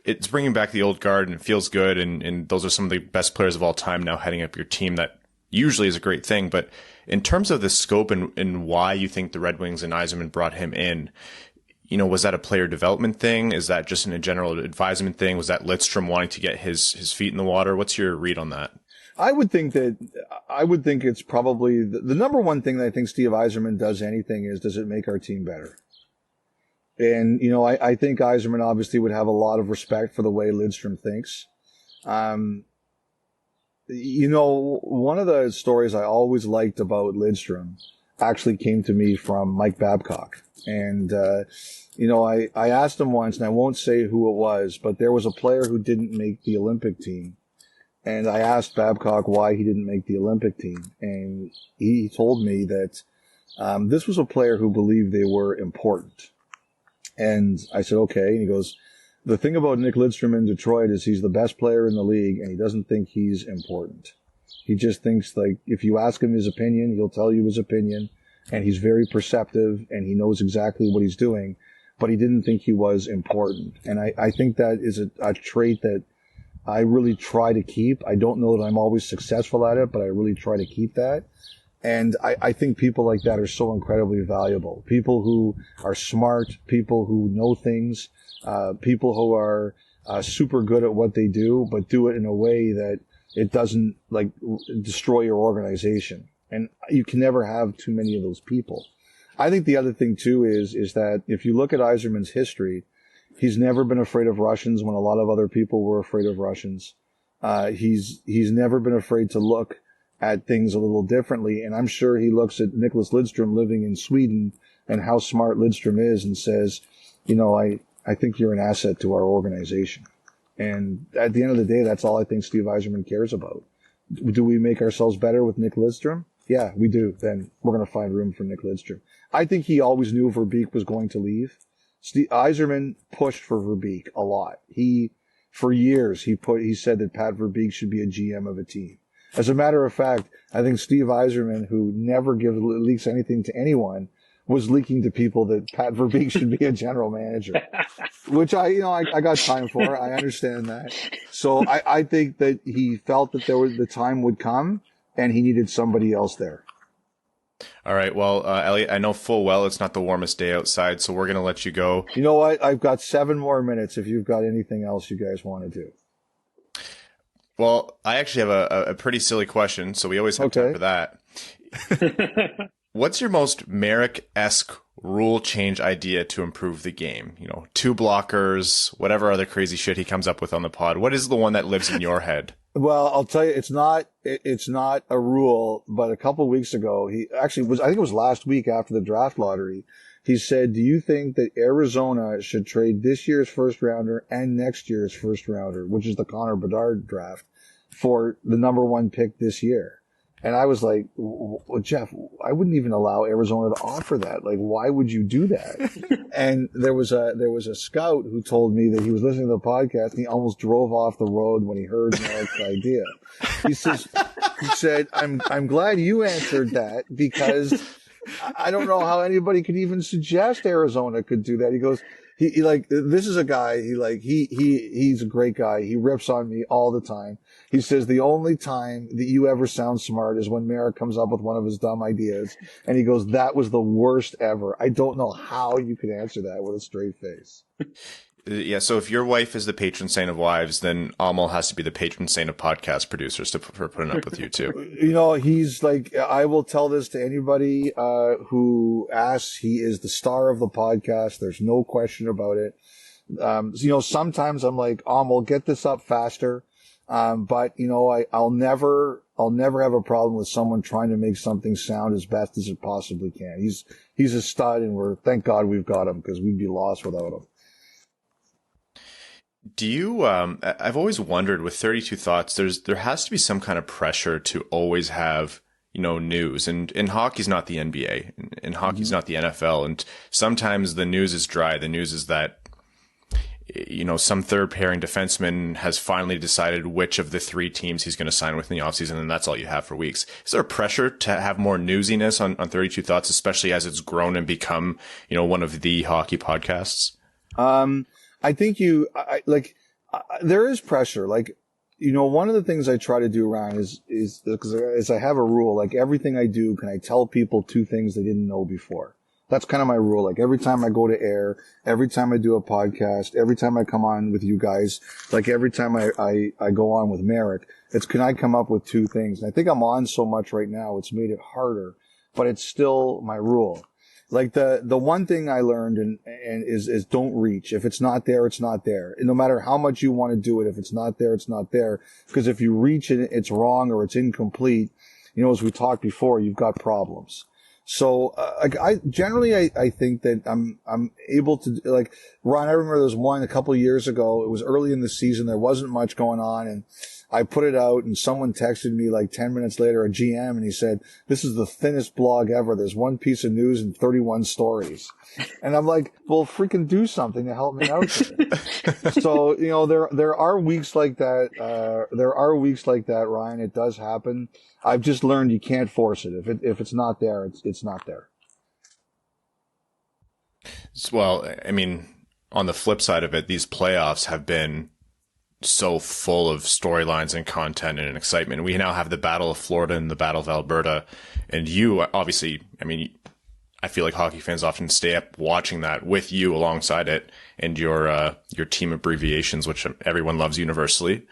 it's bringing back the old guard and it feels good. And those are some of the best players of all time now heading up your team. That usually is a great thing. But in terms of the scope and why you think the Red Wings and Yzerman brought him in, was that a player development thing? Is that just a general advisement thing? Was that Lidstrom wanting to get his feet in the water? What's your read on that? I would think it's probably the number one thing that I think Steve Yzerman does anything is, does it make our team better? And, I think Yzerman obviously would have a lot of respect for the way Lidstrom thinks. One of the stories I always liked about Lidstrom actually came to me from Mike Babcock. And, I asked him once, and I won't say who it was, but there was a player who didn't make the Olympic team. And I asked Babcock why he didn't make the Olympic team. And he told me that this was a player who believed they were important. And I said, okay. And he goes, the thing about Nick Lidstrom in Detroit is he's the best player in the league, and he doesn't think he's important. He just thinks, like, if you ask him his opinion, he'll tell you his opinion. And he's very perceptive, and he knows exactly what he's doing. But he didn't think he was important. And I think that is a trait that I really try to keep. I don't know that I'm always successful at it, but I really try to keep that. And I think people like that are so incredibly valuable. People who are smart, people who know things, people who are super good at what they do, but do it in a way that it doesn't destroy your organization. And you can never have too many of those people. I think the other thing too is that if you look at Yzerman's history, he's never been afraid of Russians when a lot of other people were afraid of Russians. He's never been afraid to look at things a little differently. And I'm sure he looks at Nicholas Lidstrom living in Sweden and how smart Lidstrom is and says, I think you're an asset to our organization. And at the end of the day, that's all I think Steve Yzerman cares about. Do we make ourselves better with Nick Lidstrom? Yeah, we do. Then we're going to find room for Nick Lidstrom. I think he always knew Verbeek was going to leave. Steve Yzerman pushed for Verbeek a lot. For years, he said that Pat Verbeek should be a GM of a team. As a matter of fact, I think Steve Yzerman, who never leaks anything to anyone, was leaking to people that Pat Verbeek should be a general manager, which I got time for. I understand that. So I think that he felt that the time would come and he needed somebody else there. All right. Well, Elliotte, I know full well it's not the warmest day outside, so we're going to let you go. You know what? I've got 7 more minutes if you've got anything else you guys want to do. Well, I actually have a pretty silly question, so we always have time for that. What's your most Marek-esque rule change idea to improve the game? 2 blockers, whatever other crazy shit he comes up with on the pod. What is the one that lives in your head? Well, I'll tell you, it's not a rule, but a couple of weeks ago, I think it was last week after the draft lottery, he said, do you think that Arizona should trade this year's first rounder and next year's first rounder, which is the Connor Bedard draft, for the number 1 pick this year? And I was like, well, Jeff, I wouldn't even allow Arizona to offer that. Like, why would you do that? And there was a scout who told me that he was listening to the podcast and he almost drove off the road when he heard Marek's idea. He said, I'm glad you answered that because I don't know how anybody could even suggest Arizona could do that. He goes, he like, this is a guy, he's a great guy. He rips on me all the time. He says the only time that you ever sound smart is when Marek comes up with one of his dumb ideas. And he goes, that was the worst ever. I don't know how you could answer that with a straight face. Yeah, so if your wife is the patron saint of wives, then Amal has to be the patron saint of podcast producers for putting up with you too. You know, he's like, I will tell this to anybody who asks. He is the star of the podcast. There's no question about it. You know, sometimes I'm like, Amal, get this up faster. But you know, I'll never have a problem with someone trying to make something sound as best as it possibly can. He's a stud, and thank God we've got him, because we'd be lost without him. Do you, I've always wondered with 32 Thoughts, there has to be some kind of pressure to always have, you know, news, and hockey's not the NBA, and hockey's not the NFL. And sometimes the news is dry. The news is that, you know, some third pairing defenseman has finally decided which of the 3 teams he's going to sign with in the offseason, and that's all you have for weeks. Is there a pressure to have more newsiness on 32 Thoughts, especially as it's grown and become, you know, one of the hockey podcasts? I think there is pressure. Like, you know, one of the things I try to do around is because I have a rule, like everything I do, can I tell people 2 things they didn't know before? That's kind of my rule. Like every time I go to air, every time I do a podcast, every time I come on with you guys, like every time I go on with Marek, it's, can I come up with 2 things? And I think I'm on so much right now, it's made it harder, but it's still my rule. Like the one thing I learned and is don't reach. If it's not there, it's not there. And no matter how much you want to do it, if it's not there, it's not there. Because if you reach it, it's wrong or it's incomplete. You know, as we talked before, you've got problems. So, I think that I'm able to, like, Ron, I remember there was one a couple of years ago. It was early in the season. There wasn't much going on, and I put it out, and someone texted me like 10 minutes later, a GM, and he said, this is the thinnest blog ever. There's 1 piece of news and 31 stories. And I'm like, well, freaking do something to help me out here. So, you know, there are weeks like that. There are weeks like that, Ryan. It does happen. I've just learned you can't force it. If it's not there, it's not there. Well, I mean, on the flip side of it, these playoffs have been so full of storylines and content and excitement. We now have the Battle of Florida and the Battle of Alberta. And you, obviously, I mean, I feel like hockey fans often stay up watching that with you alongside it and your team abbreviations, which everyone loves universally.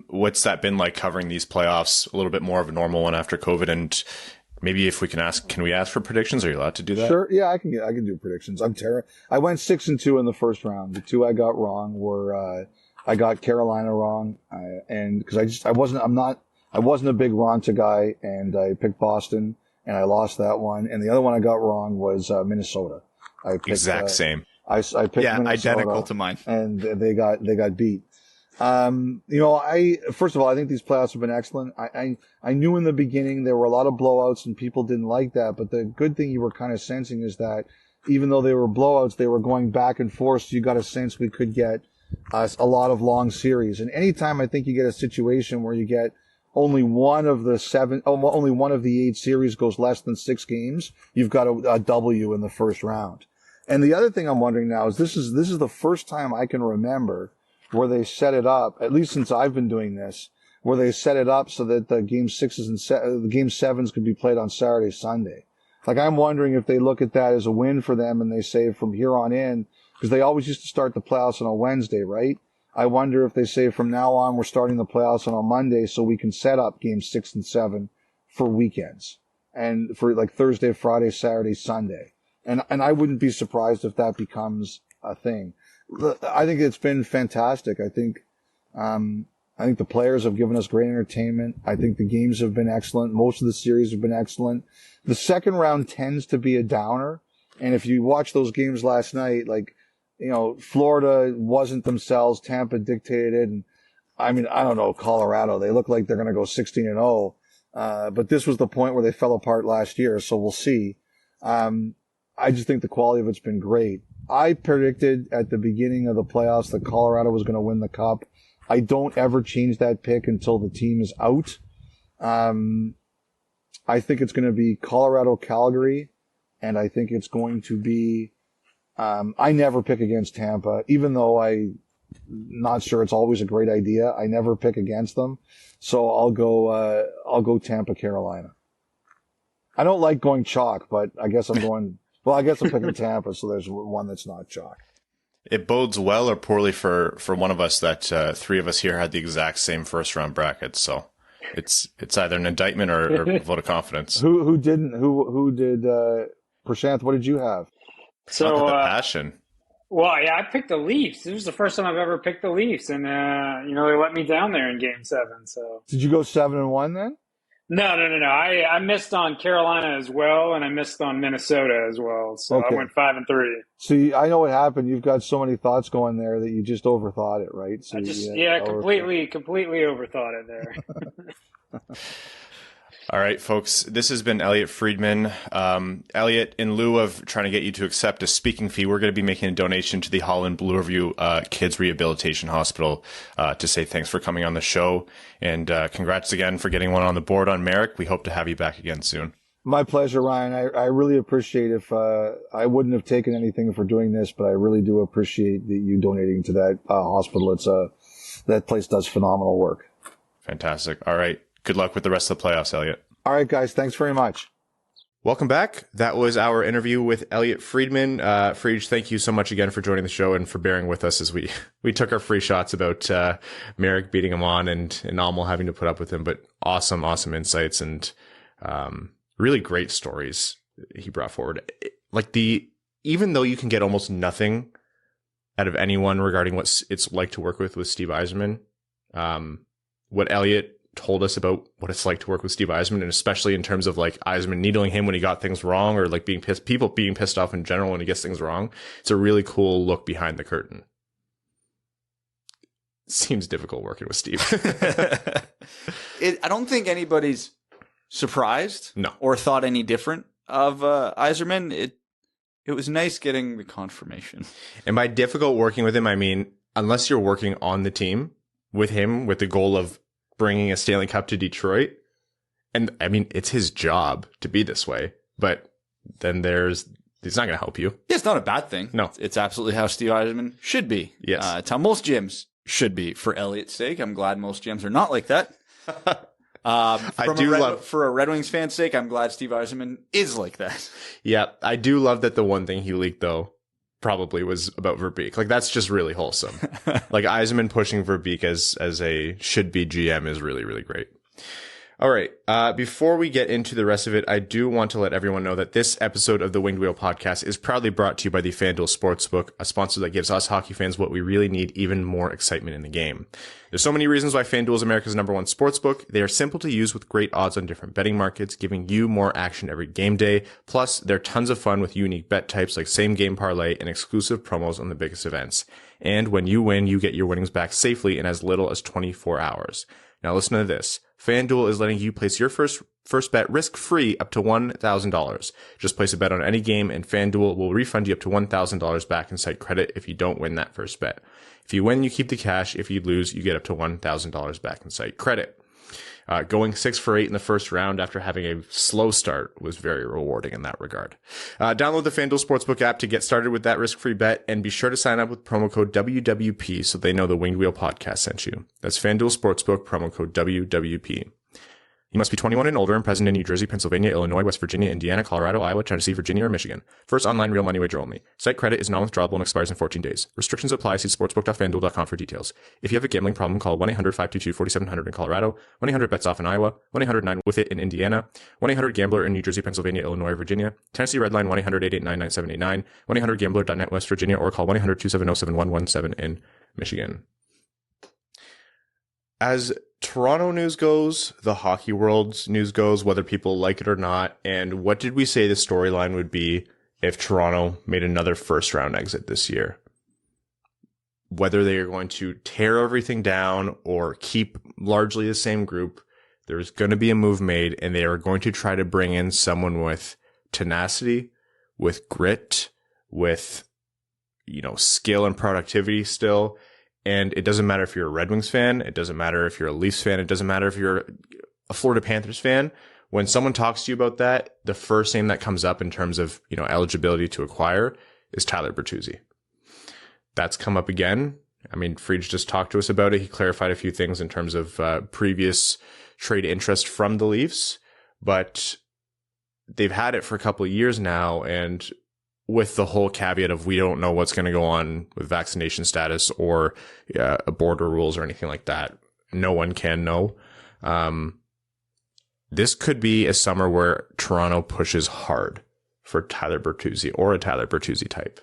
What's that been like covering these playoffs? A little bit more of a normal one after COVID, and maybe if we can we ask for predictions? Are you allowed to do that? Sure. Yeah, I can do predictions. I went 6-2 in the first round. The 2 I got wrong were, I got Carolina wrong, and because I wasn't a big Ronta guy, and I picked Boston, and I lost that one. And the other one I got wrong was Minnesota. I picked, same. I picked Minnesota, identical to mine, and they got beat. You know, first of all, I think these playoffs have been excellent. I knew in the beginning there were a lot of blowouts and people didn't like that, but the good thing you were kind of sensing is that even though they were blowouts, they were going back and forth. So you got a sense we could get a lot of long series. And anytime I think you get a situation where you get only one of the 8 series goes less than 6 games, you've got a W in the first round. And the other thing I'm wondering now is this is the first time I can remember where they set it up, at least since I've been doing this, where they set it up so that the game 6s and the game 7s could be played on Saturday, Sunday. Like, I'm wondering if they look at that as a win for them and they say from here on in, because they always used to start the playoffs on a Wednesday, right? I wonder if they say from now on we're starting the playoffs on a Monday so we can set up games 6 and 7 for weekends and for like Thursday, Friday, Saturday, Sunday. And I wouldn't be surprised if that becomes a thing. I think it's been fantastic. I think the players have given us great entertainment. I think the games have been excellent. Most of the series have been excellent. The second round tends to be a downer. And if you watch those games last night, like, you know, Florida wasn't themselves. Tampa dictated it. And I mean, I don't know, Colorado, they look like they're going to go 16-0. But this was the point where they fell apart last year. So we'll see. I just think the quality of it's been great. I predicted at the beginning of the playoffs that Colorado was going to win the cup. I don't ever change that pick until the team is out. I think it's going to be Colorado, Calgary, and I think it's going to be I never pick against Tampa, even though I'm not sure it's always a great idea. I never pick against them. So I'll go Tampa, Carolina. I don't like going chalk, but I guess I'm picking Tampa. So there's one that's not chalk. It bodes well or poorly for one of us that three of us here had the exact same first round brackets. So it's either an indictment or a vote of confidence. Who did Prashanth? What did you have? So the passion. Well, yeah, I picked the Leafs. This was the first time I've ever picked the Leafs, and they let me down there in Game 7. So did you go 7-1 then? No. I missed on Carolina as well, and I missed on Minnesota as well. So okay. I went 5-3. See, I know what happened. You've got so many thoughts going there that you just overthought it, right? So completely overthought it there. All right, folks, this has been Elliotte Friedman. Elliotte, in lieu of trying to get you to accept a speaking fee, we're going to be making a donation to the Holland Bloorview Kids Rehabilitation Hospital to say thanks for coming on the show. And congrats again for getting one on the board on Marek. We hope to have you back again soon. My pleasure, Ryan. I really appreciate if I wouldn't have taken anything for doing this, but I really do appreciate you donating to that hospital. That place does phenomenal work. Fantastic. All right. Good luck with the rest of the playoffs, Elliotte. All right, guys. Thanks very much. Welcome back. That was our interview with Elliotte Friedman. Friedge, thank you so much again for joining the show and for bearing with us as we took our free shots about Marek beating him on and Almel having to put up with him. But awesome insights and really great stories he brought forward. Even though you can get almost nothing out of anyone regarding what it's like to work with Steve Yzerman, what Elliotte told us about what it's like to work with Steve Yzerman, and especially in terms of Yzerman needling him when he got things wrong, or people being pissed off in general when he gets things wrong. It's a really cool look behind the curtain. Seems difficult working with Steve. I don't think anybody's surprised or thought any different of Yzerman. It was nice getting the confirmation. And by difficult working with him, I mean, unless you're working on the team with him with the goal of bringing a Stanley Cup to Detroit. And I mean, it's his job to be this way, but then it's not going to help you. Yeah, it's not a bad thing. No. It's absolutely how Steve Yzerman should be. Yes. It's how most GMs should be. For Elliotte's sake, I'm glad most GMs are not like that. For a Red Wings fan's sake, I'm glad Steve Yzerman is like that. Yeah, I do love that the one thing he leaked, though, probably was about Verbeek. That's just really wholesome. Yzerman pushing Verbeek as a should-be GM is really, really great. All right. Before we get into the rest of it, I do want to let everyone know that this episode of the Winged Wheel podcast is proudly brought to you by the FanDuel Sportsbook, a sponsor that gives us hockey fans what we really need, even more excitement in the game. There's so many reasons why FanDuel is America's #1 sportsbook. They are simple to use with great odds on different betting markets, giving you more action every game day. Plus, they're tons of fun with unique bet types like same game parlay and exclusive promos on the biggest events. And when you win, you get your winnings back safely in as little as 24 hours. Now listen to this. FanDuel is letting you place your first bet risk-free up to $1,000. Just place a bet on any game and FanDuel will refund you up to $1,000 back in site credit if you don't win that first bet. If you win, you keep the cash. If you lose, you get up to $1,000 back in site credit. Going 6 for 8 in the first round after having a slow start was very rewarding in that regard. Download the FanDuel Sportsbook app to get started with that risk-free bet, and be sure to sign up with promo code WWP so they know the Winged Wheel podcast sent you. That's FanDuel Sportsbook, promo code WWP. You must be 21 and older and present in New Jersey, Pennsylvania, Illinois, West Virginia, Indiana, Colorado, Iowa, Tennessee, Virginia, or Michigan. First online real money wager only. Site credit is non-withdrawable and expires in 14 days. Restrictions apply. See sportsbook.fanduel.com for details. If you have a gambling problem, call 1-800-522-4700 in Colorado, 1-800-BETS-OFF in Iowa, 1-800-9-WITH-IT in Indiana, 1-800-GAMBLER in New Jersey, Pennsylvania, Illinois, Virginia, Tennessee Redline 1-800-889-9789, 1-800-GAMBLER.net West Virginia, or call 1-800-270-7117 in Michigan. As Toronto news goes, the hockey world's news goes, whether people like it or not. And what did we say the storyline would be if Toronto made another first round exit this year? Whether they are going to tear everything down or keep largely the same group, there's going to be a move made, and they are going to try to bring in someone with tenacity, with grit, with, skill and productivity still. And it doesn't matter if you're a Red Wings fan. It doesn't matter if you're a Leafs fan. It doesn't matter if you're a Florida Panthers fan. When someone talks to you about that, the first name that comes up in terms of, eligibility to acquire is Tyler Bertuzzi. That's come up again. I mean, Friedge just talked to us about it. He clarified a few things in terms of previous trade interest from the Leafs, but they've had it for a couple of years now, and with the whole caveat of we don't know what's going to go on with vaccination status or border rules or anything like that. No one can know. This could be a summer where Toronto pushes hard for Tyler Bertuzzi or a Tyler Bertuzzi type.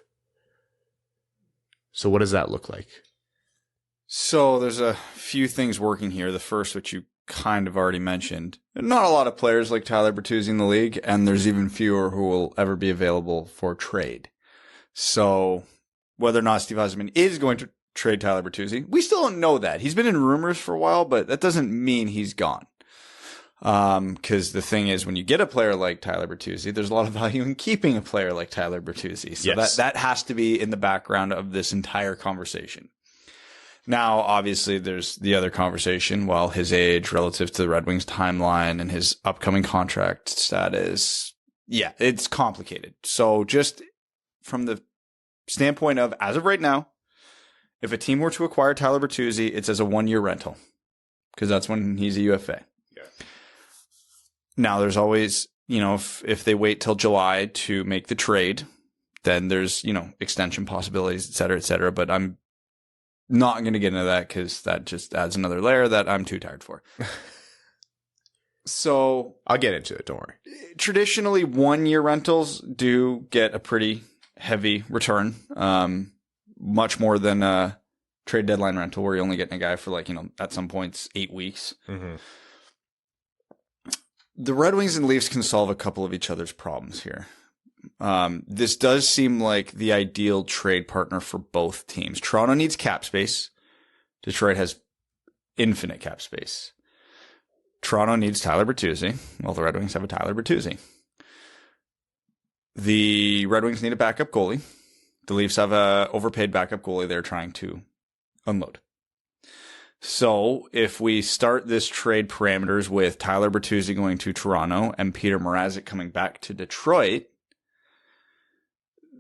So what does that look like? So there's a few things working here. The first, which you kind of already mentioned, not a lot of players like Tyler Bertuzzi in the league, and there's even fewer who will ever be available for trade. So whether or not Steve Yzerman is going to trade Tyler Bertuzzi, we still don't know that. He's been in rumors for a while, but that doesn't mean he's gone. Because the thing is, when you get a player like Tyler Bertuzzi, there's a lot of value in keeping a player like Tyler Bertuzzi. So yes, that has to be in the background of this entire conversation. Now, obviously, there's the other conversation. Well, his age relative to the Red Wings timeline and his upcoming contract status. Yeah, it's complicated. So just from the standpoint of, as of right now, if a team were to acquire Tyler Bertuzzi, it's as a 1-year rental because that's when he's a UFA. Yeah. Now, there's always, if they wait till July to make the trade, then there's, extension possibilities, et cetera, et cetera. But I'm not going to get into that because that just adds another layer that I'm too tired for. So I'll get into it. Don't worry. Traditionally, 1-year rentals do get a pretty heavy return, much more than a trade deadline rental where you're only getting a guy for at some points 8 weeks. Mm-hmm. The Red Wings and Leafs can solve a couple of each other's problems here. This does seem like the ideal trade partner for both teams. Toronto needs cap space. Detroit has infinite cap space. Toronto needs Tyler Bertuzzi. Well, the Red Wings have a Tyler Bertuzzi. The Red Wings need a backup goalie. The Leafs have a overpaid backup goalie they're trying to unload. So if we start this trade parameters with Tyler Bertuzzi going to Toronto and Peter Mrazek coming back to Detroit,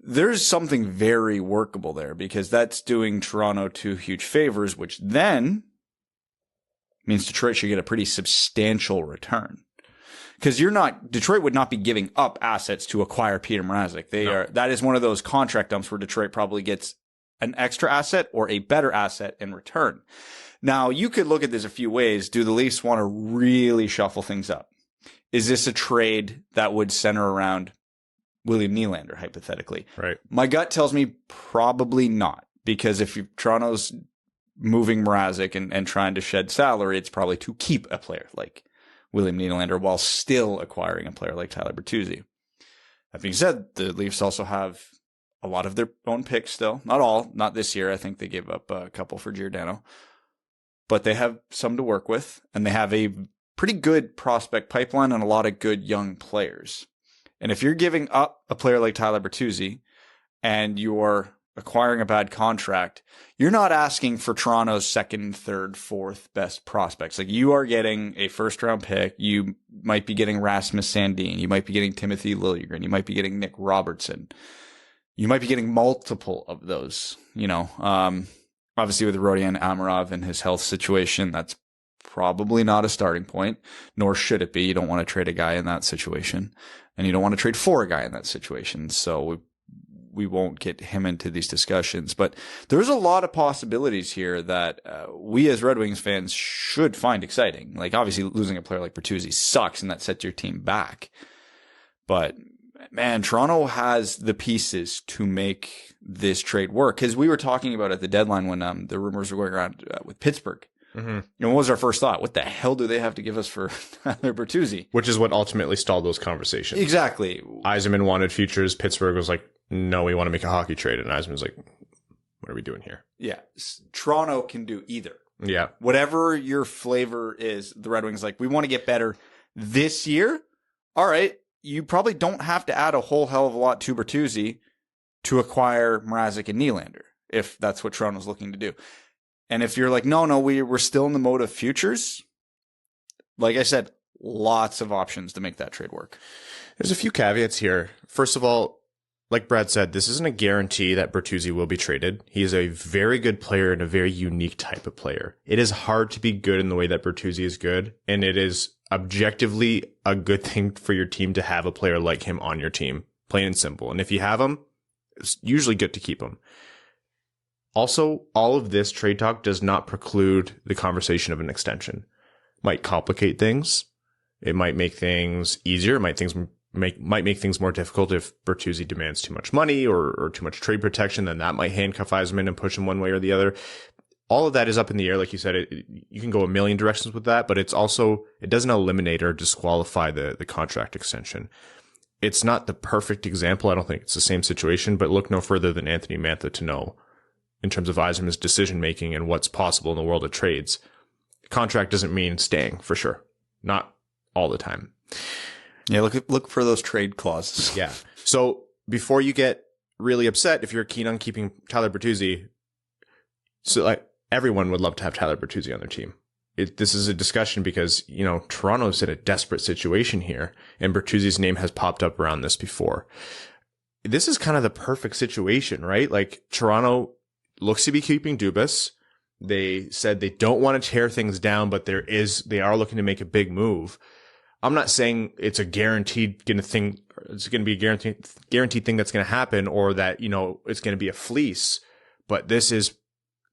there's something very workable there because that's doing Toronto two huge favors, which then means Detroit should get a pretty substantial return. Because Detroit would not be giving up assets to acquire Peter Mrazek. That is one of those contract dumps where Detroit probably gets an extra asset or a better asset in return. Now, you could look at this a few ways. Do the Leafs want to really shuffle things up? Is this a trade that would center around William Nylander, hypothetically? Right. My gut tells me probably not, because if Toronto's moving Mrazek and trying to shed salary, it's probably to keep a player like William Nylander while still acquiring a player like Tyler Bertuzzi. That being said, the Leafs also have a lot of their own picks still. Not all, not this year. I think they gave up a couple for Giordano. But they have some to work with, and they have a pretty good prospect pipeline and a lot of good young players. And if you're giving up a player like Tyler Bertuzzi and you're acquiring a bad contract, you're not asking for Toronto's second, third, fourth best prospects. Like, you are getting a first-round pick. You might be getting Rasmus Sandin. You might be getting Timothy Liljegren. You might be getting Nick Robertson. You might be getting multiple of those, Obviously, with Rodion Amirov and his health situation, that's probably not a starting point, nor should it be. You don't want to trade a guy in that situation, and you don't want to trade for a guy in that situation. So we won't get him into these discussions. But there's a lot of possibilities here that we as Red Wings fans should find exciting. Like, obviously, losing a player like Bertuzzi sucks, and that sets your team back. But man, Toronto has the pieces to make this trade work. Because we were talking about at the deadline when the rumors were going around with Pittsburgh. Mm-hmm. What was our first thought? What the hell do they have to give us for Tyler Bertuzzi? Which is what ultimately stalled those conversations. Exactly. Yzerman wanted futures. Pittsburgh was like, no, we want to make a hockey trade. And Yzerman was like, what are we doing here? Yeah. Toronto can do either. Yeah. Whatever your flavor is, the Red Wings we want to get better this year. All right. You probably don't have to add a whole hell of a lot to Bertuzzi to acquire Mrazek and Nylander, if that's what Toronto's looking to do. And if you're like, no, we're still in the mode of futures, like I said, lots of options to make that trade work. There's a few caveats here. First of all, like Brad said, this isn't a guarantee that Bertuzzi will be traded. He is a very good player and a very unique type of player. It is hard to be good in the way that Bertuzzi is good, and it is objectively a good thing for your team to have a player like him on your team, plain and simple. And if you have him, it's usually good to keep him. Also, all of this trade talk does not preclude the conversation of an extension. Might complicate things. It might make things easier. It might make things more difficult if Bertuzzi demands too much money or too much trade protection. Then that might handcuff Yzerman and push him one way or the other. All of that is up in the air. Like you said, you can go a million directions with that, but it doesn't eliminate or disqualify the contract extension. It's not the perfect example. I don't think it's the same situation, but look no further than Anthony Mantha to know in terms of Yzerman's decision making and what's possible in the world of trades. Contract doesn't mean staying for sure. Not all the time. Yeah, look for those trade clauses. Yeah. So before you get really upset, if you're keen on keeping Tyler Bertuzzi, so like everyone would love to have Tyler Bertuzzi on their team. This is a discussion because, Toronto's in a desperate situation here, and Bertuzzi's name has popped up around this before. This is kind of the perfect situation, right? Like Toronto looks to be keeping Dubas. They said they don't want to tear things down, but they are looking to make a big move. I'm not saying it's a guaranteed thing. It's going to be a guaranteed thing that's going to happen, or that, it's going to be a fleece, but this is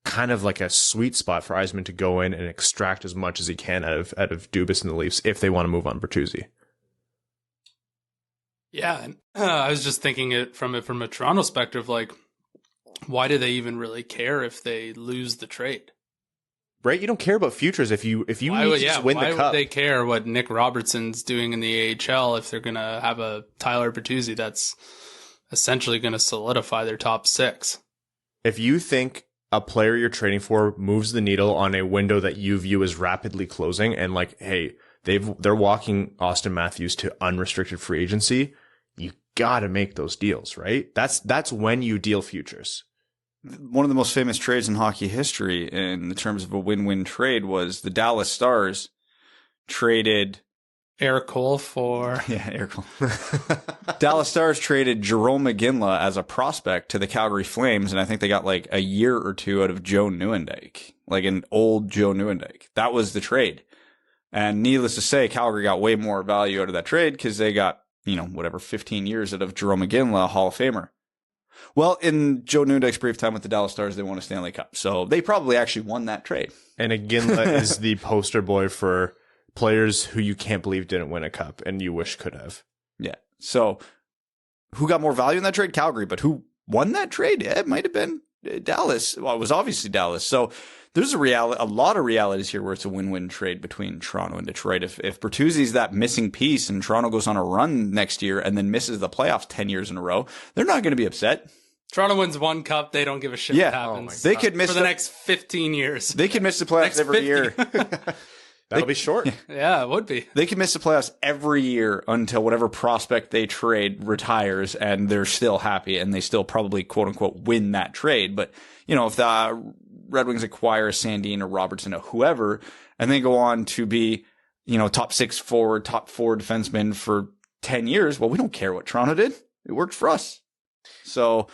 kind of like a sweet spot for Yzerman to go in and extract as much as he can out of Dubas and the Leafs if they want to move on Bertuzzi. Yeah, and I was just thinking it from a Toronto perspective, like, why do they even really care if they lose the trade? Right? You don't care about futures if you need to just win the cup. Why would they care what Nick Robertson's doing in the AHL if they're going to have a Tyler Bertuzzi that's essentially going to solidify their top six? If you think a player you're trading for moves the needle on a window that you view as rapidly closing, and like, hey, they're walking Austin Matthews to unrestricted free agency, you got to make those deals, right? That's when you deal futures. One of the most famous trades in hockey history in terms of a win-win trade was the Dallas Stars traded Eric Cole for... Yeah, Eric Cole. Dallas Stars traded Jerome McGinley as a prospect to the Calgary Flames, and I think they got like a year or two out of Joe Nieuwendyk, like an old Joe Nieuwendyk. That was the trade. And needless to say, Calgary got way more value out of that trade because they got, 15 years out of Jerome McGinley, a Hall of Famer. Well, in Joe Nieuwendyk's brief time with the Dallas Stars, they won a Stanley Cup. So they probably actually won that trade. And Iginla is the poster boy for players who you can't believe didn't win a cup and you wish could have. Yeah. So who got more value in that trade? Calgary. But who won that trade? Yeah, it might have been Dallas. Well, it was obviously Dallas. So there's a lot of realities here where it's a win-win trade between Toronto and Detroit. If Bertuzzi's that missing piece and Toronto goes on a run next year and then misses the playoffs 10 years in a row, they're not going to be upset. Toronto wins one cup, they don't give a shit what happens. They could miss for the next 15 years. They could miss the playoffs every year. That'll be short. Yeah, it would be. They could miss the playoffs every year until whatever prospect they trade retires, and they're still happy, and they still probably, quote unquote, win that trade. But, if the Red Wings acquire a Sandin or Robertson or whoever, and they go on to be, top 6 forward, top 4 defenseman for 10 years, well, we don't care what Toronto did. It worked for us. So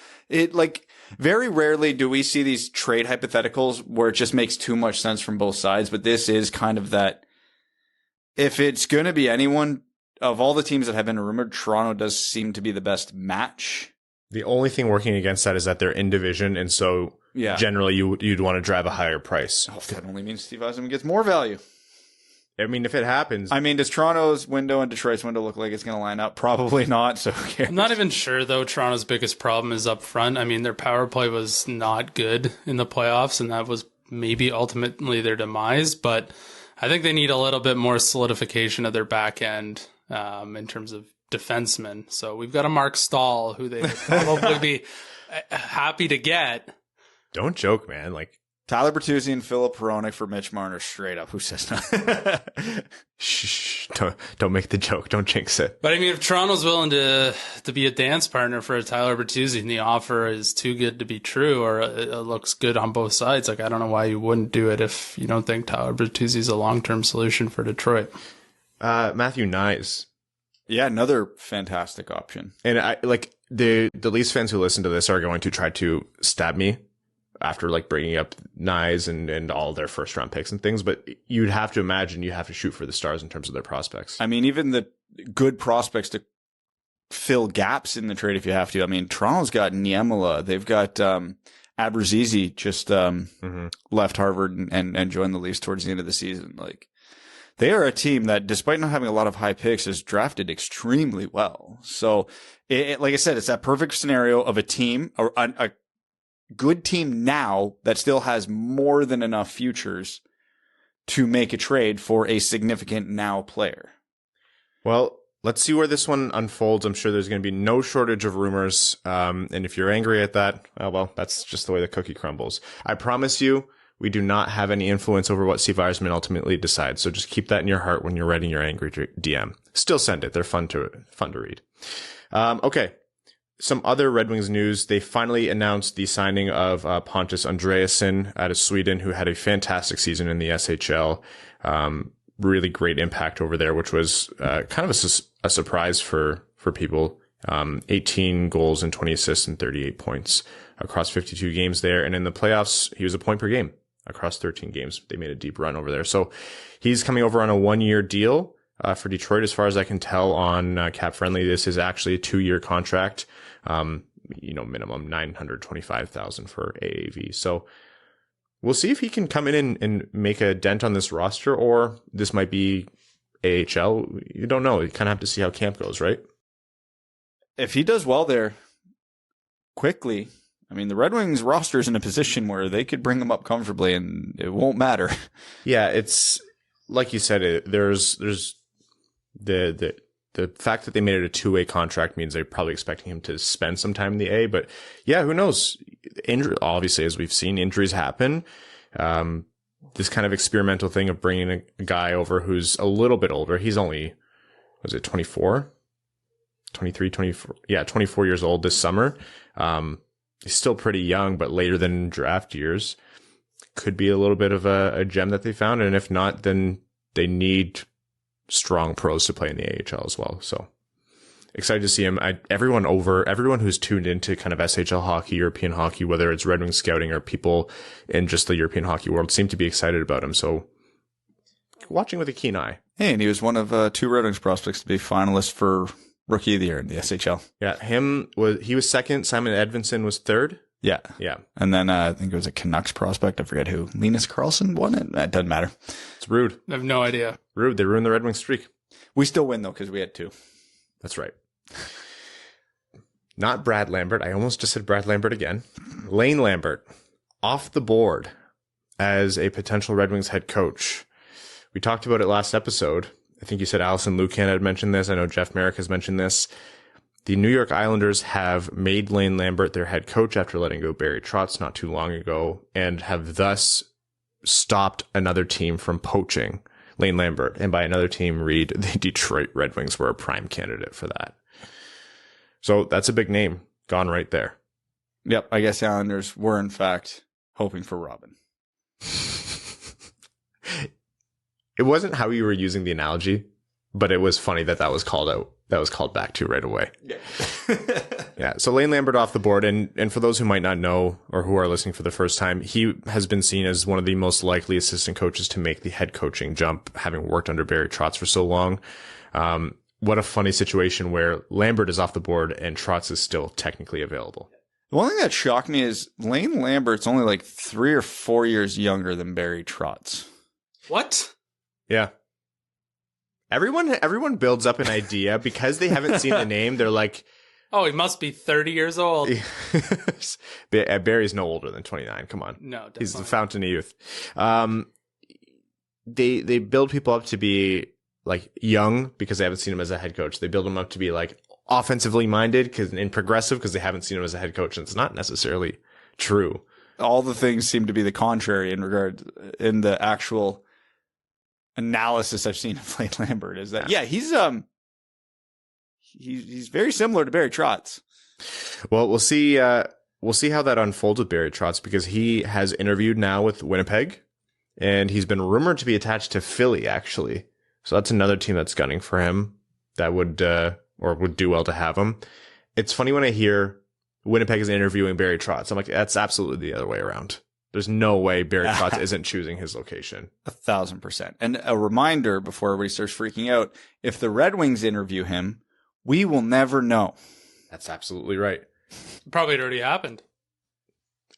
very rarely do we see these trade hypotheticals where it just makes too much sense from both sides. But this is kind of that. If it's going to be anyone of all the teams that have been rumored, Toronto does seem to be the best match. The only thing working against that is that they're in division. And so generally you'd want to drive a higher price. Oh, that only means Steve Yzerman gets more value. I mean, if it happens. I mean, does Toronto's window and Detroit's window look like it's going to line up? Probably not. So who cares? I'm not even sure, though, Toronto's biggest problem is up front. I mean, their power play was not good in the playoffs, and that was maybe ultimately their demise. But I think they need a little bit more solidification of their back end in terms of defensemen. So we've got a Mark Stahl, who they would probably be happy to get. Don't joke, man. Tyler Bertuzzi and Philip Hronek for Mitch Marner, straight up. Who says that? Shh! Don't make the joke. Don't jinx it. But I mean, if Toronto's willing to be a dance partner for a Tyler Bertuzzi, and the offer is too good to be true, or it looks good on both sides, I don't know why you wouldn't do it if you don't think Tyler Bertuzzi is a long-term solution for Detroit. Matthew Knies. Yeah, another fantastic option. And the Leafs fans who listen to this are going to try to stab me after like bringing up Knies and all their first round picks and things, but you'd have to imagine you have to shoot for the stars in terms of their prospects. I mean, even the good prospects to fill gaps in the trade if you have to. I mean, Toronto's got Niemela. They've got Abruzzese just left Harvard and joined the Leafs towards the end of the season. Like, they are a team that, despite not having a lot of high picks, has drafted extremely well. So, like I said, it's that perfect scenario of a team, a good team now that still has more than enough futures to make a trade for a significant now player. Well, let's see where this one unfolds. I'm sure there's going to be no shortage of rumors. And if you're angry at that, well, that's just the way the cookie crumbles. I promise you, we do not have any influence over what Steve Yzerman ultimately decides. So just keep that in your heart when you're writing your angry DM. Still send it. They're fun to read. Okay. Some other Red Wings news. They finally announced the signing of Pontus Andreasson out of Sweden, who had a fantastic season in the SHL. Really great impact over there, which was kind of a surprise for people. 18 goals and 20 assists and 38 points across 52 games there. And in the playoffs, he was a point per game across 13 games. They made a deep run over there. So he's coming over on a 1-year deal for Detroit. As far as I can tell on Cap Friendly, this is actually a 2-year contract. Minimum $925,000 for AAV. So we'll see if he can come in and make a dent on this roster, or this might be AHL. You don't know. You kind of have to see how camp goes, right? If he does well there quickly, I mean, the Red Wings roster is in a position where they could bring him up comfortably and it won't matter. Yeah, it's like you said, there's the fact that they made it a 2-way contract means they're probably expecting him to spend some time in the A, but yeah, who knows? Obviously, as we've seen, injuries happen. This kind of experimental thing of bringing a guy over who's a little bit older. He's only, 24? 23, 24. Yeah, 24 years old this summer. He's still pretty young, but later than draft years. Could be a little bit of a gem that they found. And if not, then they need strong pros to play in the AHL as well. So excited to see him. Everyone who's tuned into kind of SHL hockey, European hockey, whether it's Red Wings scouting or people in just the European hockey world, seem to be excited about him. So watching with a keen eye. Hey, and he was one of 2 Red Wings prospects to be finalists for Rookie of the Year in the SHL. Yeah, he was second. Simon Edvinsson was third. Yeah. And then I think it was a Canucks prospect. I forget who. Linus Karlsson won it. It doesn't matter. It's rude. I have no idea. Rude. They ruined the Red Wings streak. We still win, though, because we had 2. That's right. Not Brad Lambert. I almost just said Brad Lambert again. Lane Lambert off the board as a potential Red Wings head coach. We talked about it last episode. I think you said Allison Lucan had mentioned this. I know Jeff Marek has mentioned this. The New York Islanders have made Lane Lambert their head coach after letting go Barry Trotz not too long ago, and have thus stopped another team from poaching Lane Lambert. And by another team, read the Detroit Red Wings were a prime candidate for that. So that's a big name gone right there. Yep, I guess the Islanders were, in fact, hoping for Robin. It wasn't how you were using the analogy, but it was funny that was called out. That was called back to right away. Yeah. Yeah. So Lane Lambert off the board. And for those who might not know or who are listening for the first time, he has been seen as one of the most likely assistant coaches to make the head coaching jump, having worked under Barry Trotz for so long. What a funny situation where Lambert is off the board and Trotz is still technically available. The one thing that shocked me is Lane Lambert's only like 3 or 4 years younger than Barry Trotz. What? Yeah. Everyone builds up an idea because they haven't seen the name. They're like, oh, he must be 30 years old. Barry's no older than 29. Come on. No, definitely. He's the fountain of youth. They build people up to be like young because they haven't seen him as a head coach. They build him up to be like offensively minded and progressive because they haven't seen him as a head coach. And it's not necessarily true. All the things seem to be the contrary in the actual analysis I've seen of Lane Lambert is that, yeah, he's very similar to Barry Trotz. Well, we'll see how that unfolds with Barry Trotz because he has interviewed now with Winnipeg and he's been rumored to be attached to Philly, actually. So that's another team that's gunning for him that would do well to have him. It's funny when I hear Winnipeg is interviewing Barry Trotz. I'm like, that's absolutely the other way around. There's no way Barry Trotz isn't choosing his location. 1,000%. And a reminder before everybody starts freaking out, if the Red Wings interview him, we will never know. That's absolutely right. Probably already happened.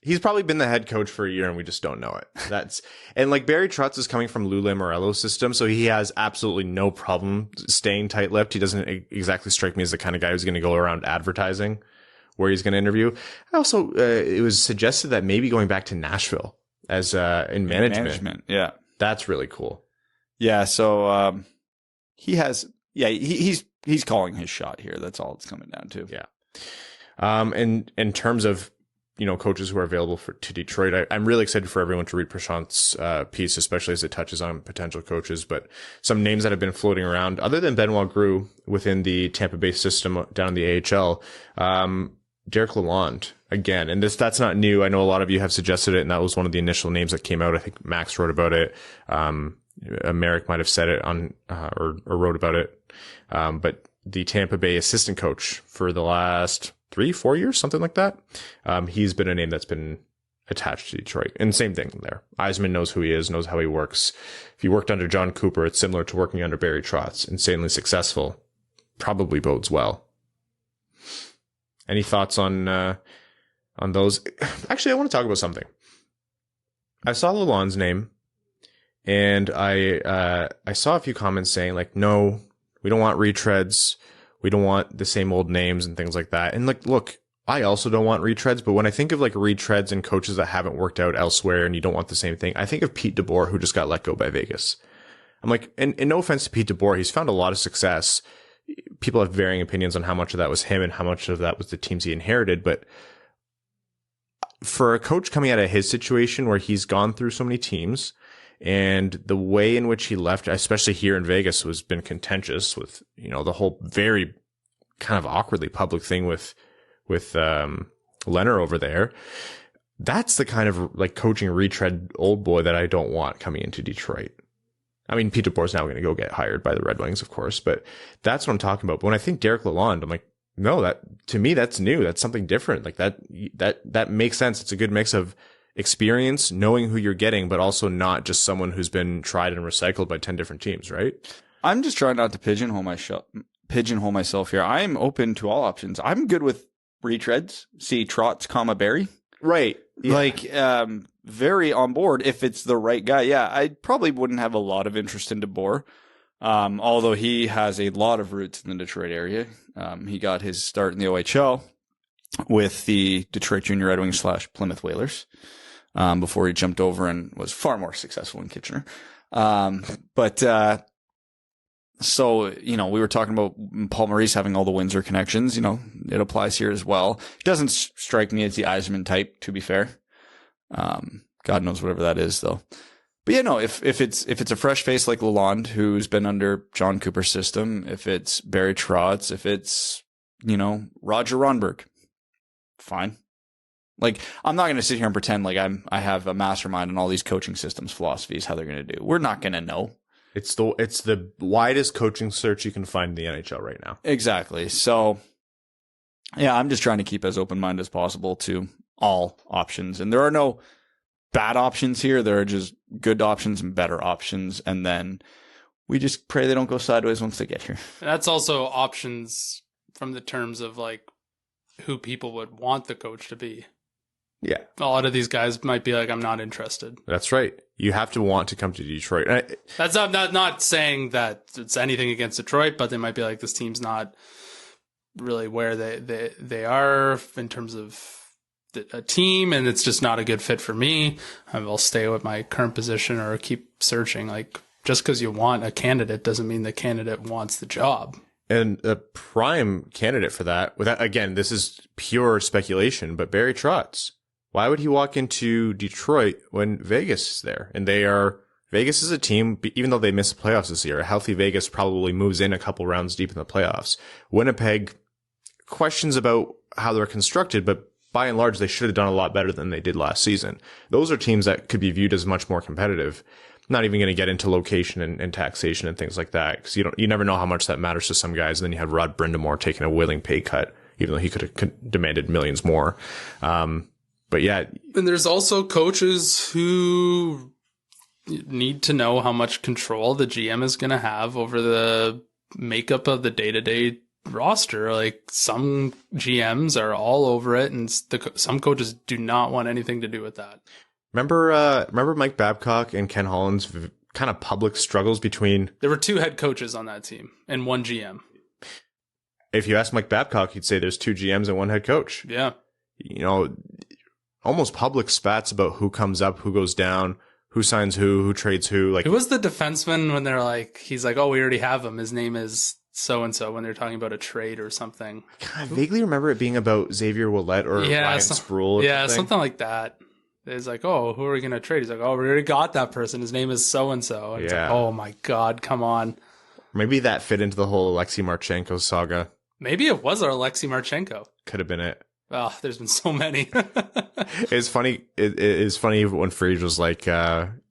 He's probably been the head coach for a year and we just don't know it. And like Barry Trotz is coming from Lou Lamoriello's system, so he has absolutely no problem staying tight-lipped. He doesn't exactly strike me as the kind of guy who's going to go around advertising where he's going to interview. Also, it was suggested that maybe going back to Nashville as in management. Yeah. That's really cool. Yeah, so he's calling his shot here. That's all it's coming down to. Yeah. And in terms of, coaches who are available to Detroit, I'm really excited for everyone to read Prashant's piece, especially as it touches on potential coaches. But some names that have been floating around, other than Benoit Gros within the Tampa Bay system down in the AHL, Derek Lalonde again. And that's not new. I know a lot of you have suggested it, and that was one of the initial names that came out. I think Max wrote about it. Marek might have said it on or wrote about it. But the Tampa Bay assistant coach for the last 3-4 years, something like that. He's been a name that's been attached to Detroit. And same thing there. Yzerman knows who he is, knows how he works. If he worked under John Cooper, it's similar to working under Barry Trotz. Insanely successful. Probably bodes well. Any thoughts on those? Actually, I want to talk about something. I saw Lalonde's name, and I saw a few comments saying like, no, we don't want retreads. We don't want the same old names and things like that. And like, look, I also don't want retreads, but when I think of like retreads and coaches that haven't worked out elsewhere and you don't want the same thing, I think of Pete DeBoer, who just got let go by Vegas. I'm like, and no offense to Pete DeBoer, he's found a lot of success. People have varying opinions on how much of that was him and how much of that was the teams he inherited. But for a coach coming out of his situation where he's gone through so many teams, and the way in which he left, especially here in Vegas, has been contentious with, the whole very kind of awkwardly public thing with Leonard over there. That's the kind of like coaching retread old boy that I don't want coming into Detroit. I mean, Pete DeBoer's now going to go get hired by the Red Wings, of course, but that's what I'm talking about. But when I think Derek Lalonde, I'm like, no, to me, that's new. That's something different. Like that makes sense. It's a good mix of experience, knowing who you're getting, but also not just someone who's been tried and recycled by 10 different teams, right? I'm just trying not to pigeonhole myself here. I am open to all options. I'm good with retreads. See Trotz, Barry. Right. Yeah. Like, very on board if it's the right guy. Yeah, I probably wouldn't have a lot of interest in DeBoer, although he has a lot of roots in the Detroit area. He got his start in the OHL with the Detroit Junior Red Wings / Plymouth Whalers. Before he jumped over and was far more successful in Kitchener. So, we were talking about Paul Maurice having all the Windsor connections, it applies here as well. Doesn't strike me as the Yzerman type, to be fair. God knows whatever that is though. But yeah, no, if it's a fresh face like Lalonde, who's been under John Cooper's system, if it's Barry Trotz, if it's, Roger Ronberg, fine. Like, I'm not going to sit here and pretend like I have a mastermind on all these coaching systems, philosophies, how they're going to do. We're not going to know. It's the widest coaching search you can find in the NHL right now. Exactly. So, yeah, I'm just trying to keep as open-minded as possible to all options. And there are no bad options here. There are just good options and better options. And then we just pray they don't go sideways once they get here. That's also options from the terms of like who people would want the coach to be. Yeah. A lot of these guys might be like, I'm not interested. That's right. You have to want to come to Detroit. That's not saying that it's anything against Detroit, but they might be like, this team's not really where they are in terms of a team, and it's just not a good fit for me. I'll stay with my current position or keep searching. Like, just because you want a candidate doesn't mean the candidate wants the job. And a prime candidate for that, again, this is pure speculation, but Barry Trotz. Why would he walk into Detroit when Vegas is there? And Vegas is a team, even though they missed the playoffs this year, a healthy Vegas probably moves in a couple rounds deep in the playoffs. Winnipeg, questions about how they're constructed, but by and large, they should have done a lot better than they did last season. Those are teams that could be viewed as much more competitive. Not even going to get into location and taxation and things like that, because you never know how much that matters to some guys. And then you have Rod Brindamore taking a willing pay cut even though he could have demanded millions more. But yeah. And there's also coaches who need to know how much control the GM is going to have over the makeup of the day-to-day roster. Like, some GMs are all over it, and some coaches do not want anything to do with that. Remember Mike Babcock and Ken Holland's kind of public struggles between... There were 2 head coaches on that team and 1 GM. If you ask Mike Babcock, he'd say there's 2 GMs and 1 head coach. Yeah. You know, almost public spats about who comes up, who goes down, who signs who trades who. Like, who was the defenseman when they're like, he's like, oh, we already have him. His name is so-and-so, when they're talking about a trade or something. I vaguely remember it being about Xavier Ouellet or Ryan Sproul. Yeah, something like that. It's like, oh, who are we going to trade? He's like, oh, we already got that person. His name is so-and-so. And it's like, oh my God, come on. Maybe that fit into the whole Alexei Marchenko saga. Maybe it was our Alexei Marchenko. Could have been it. Oh, there's been so many. It's funny. It is funny when Friedge was like,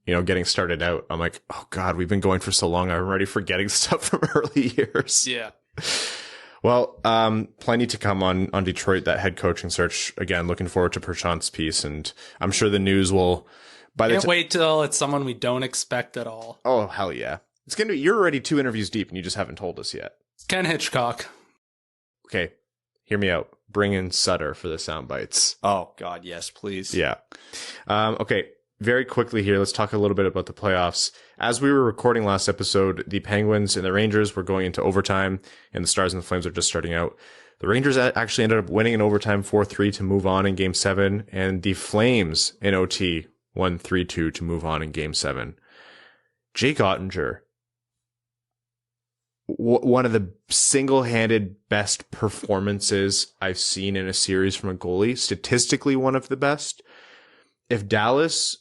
getting started out. I'm like, oh God, we've been going for so long. I'm already forgetting stuff from early years. Yeah. Well, plenty to come on Detroit, that head coaching search. Again, looking forward to Perchant's piece, and I'm sure the news will. Can't wait till it's someone we don't expect at all. Oh, hell yeah. It's going to be, you're already 2 interviews deep and you just haven't told us yet. Ken Hitchcock. Okay. Hear me out. Bring in Sutter for the sound bites. Oh God. Yes, please. Yeah. Okay. Very quickly here, let's talk a little bit about the playoffs. As we were recording last episode, the Penguins and the Rangers were going into overtime, and the Stars and the Flames are just starting out. The Rangers actually ended up winning in overtime 4-3 to move on in Game 7, and the Flames in OT won 3-2 to move on in Game 7. Jake Oettinger, one of the single-handed best performances I've seen in a series from a goalie, statistically one of the best. If Dallas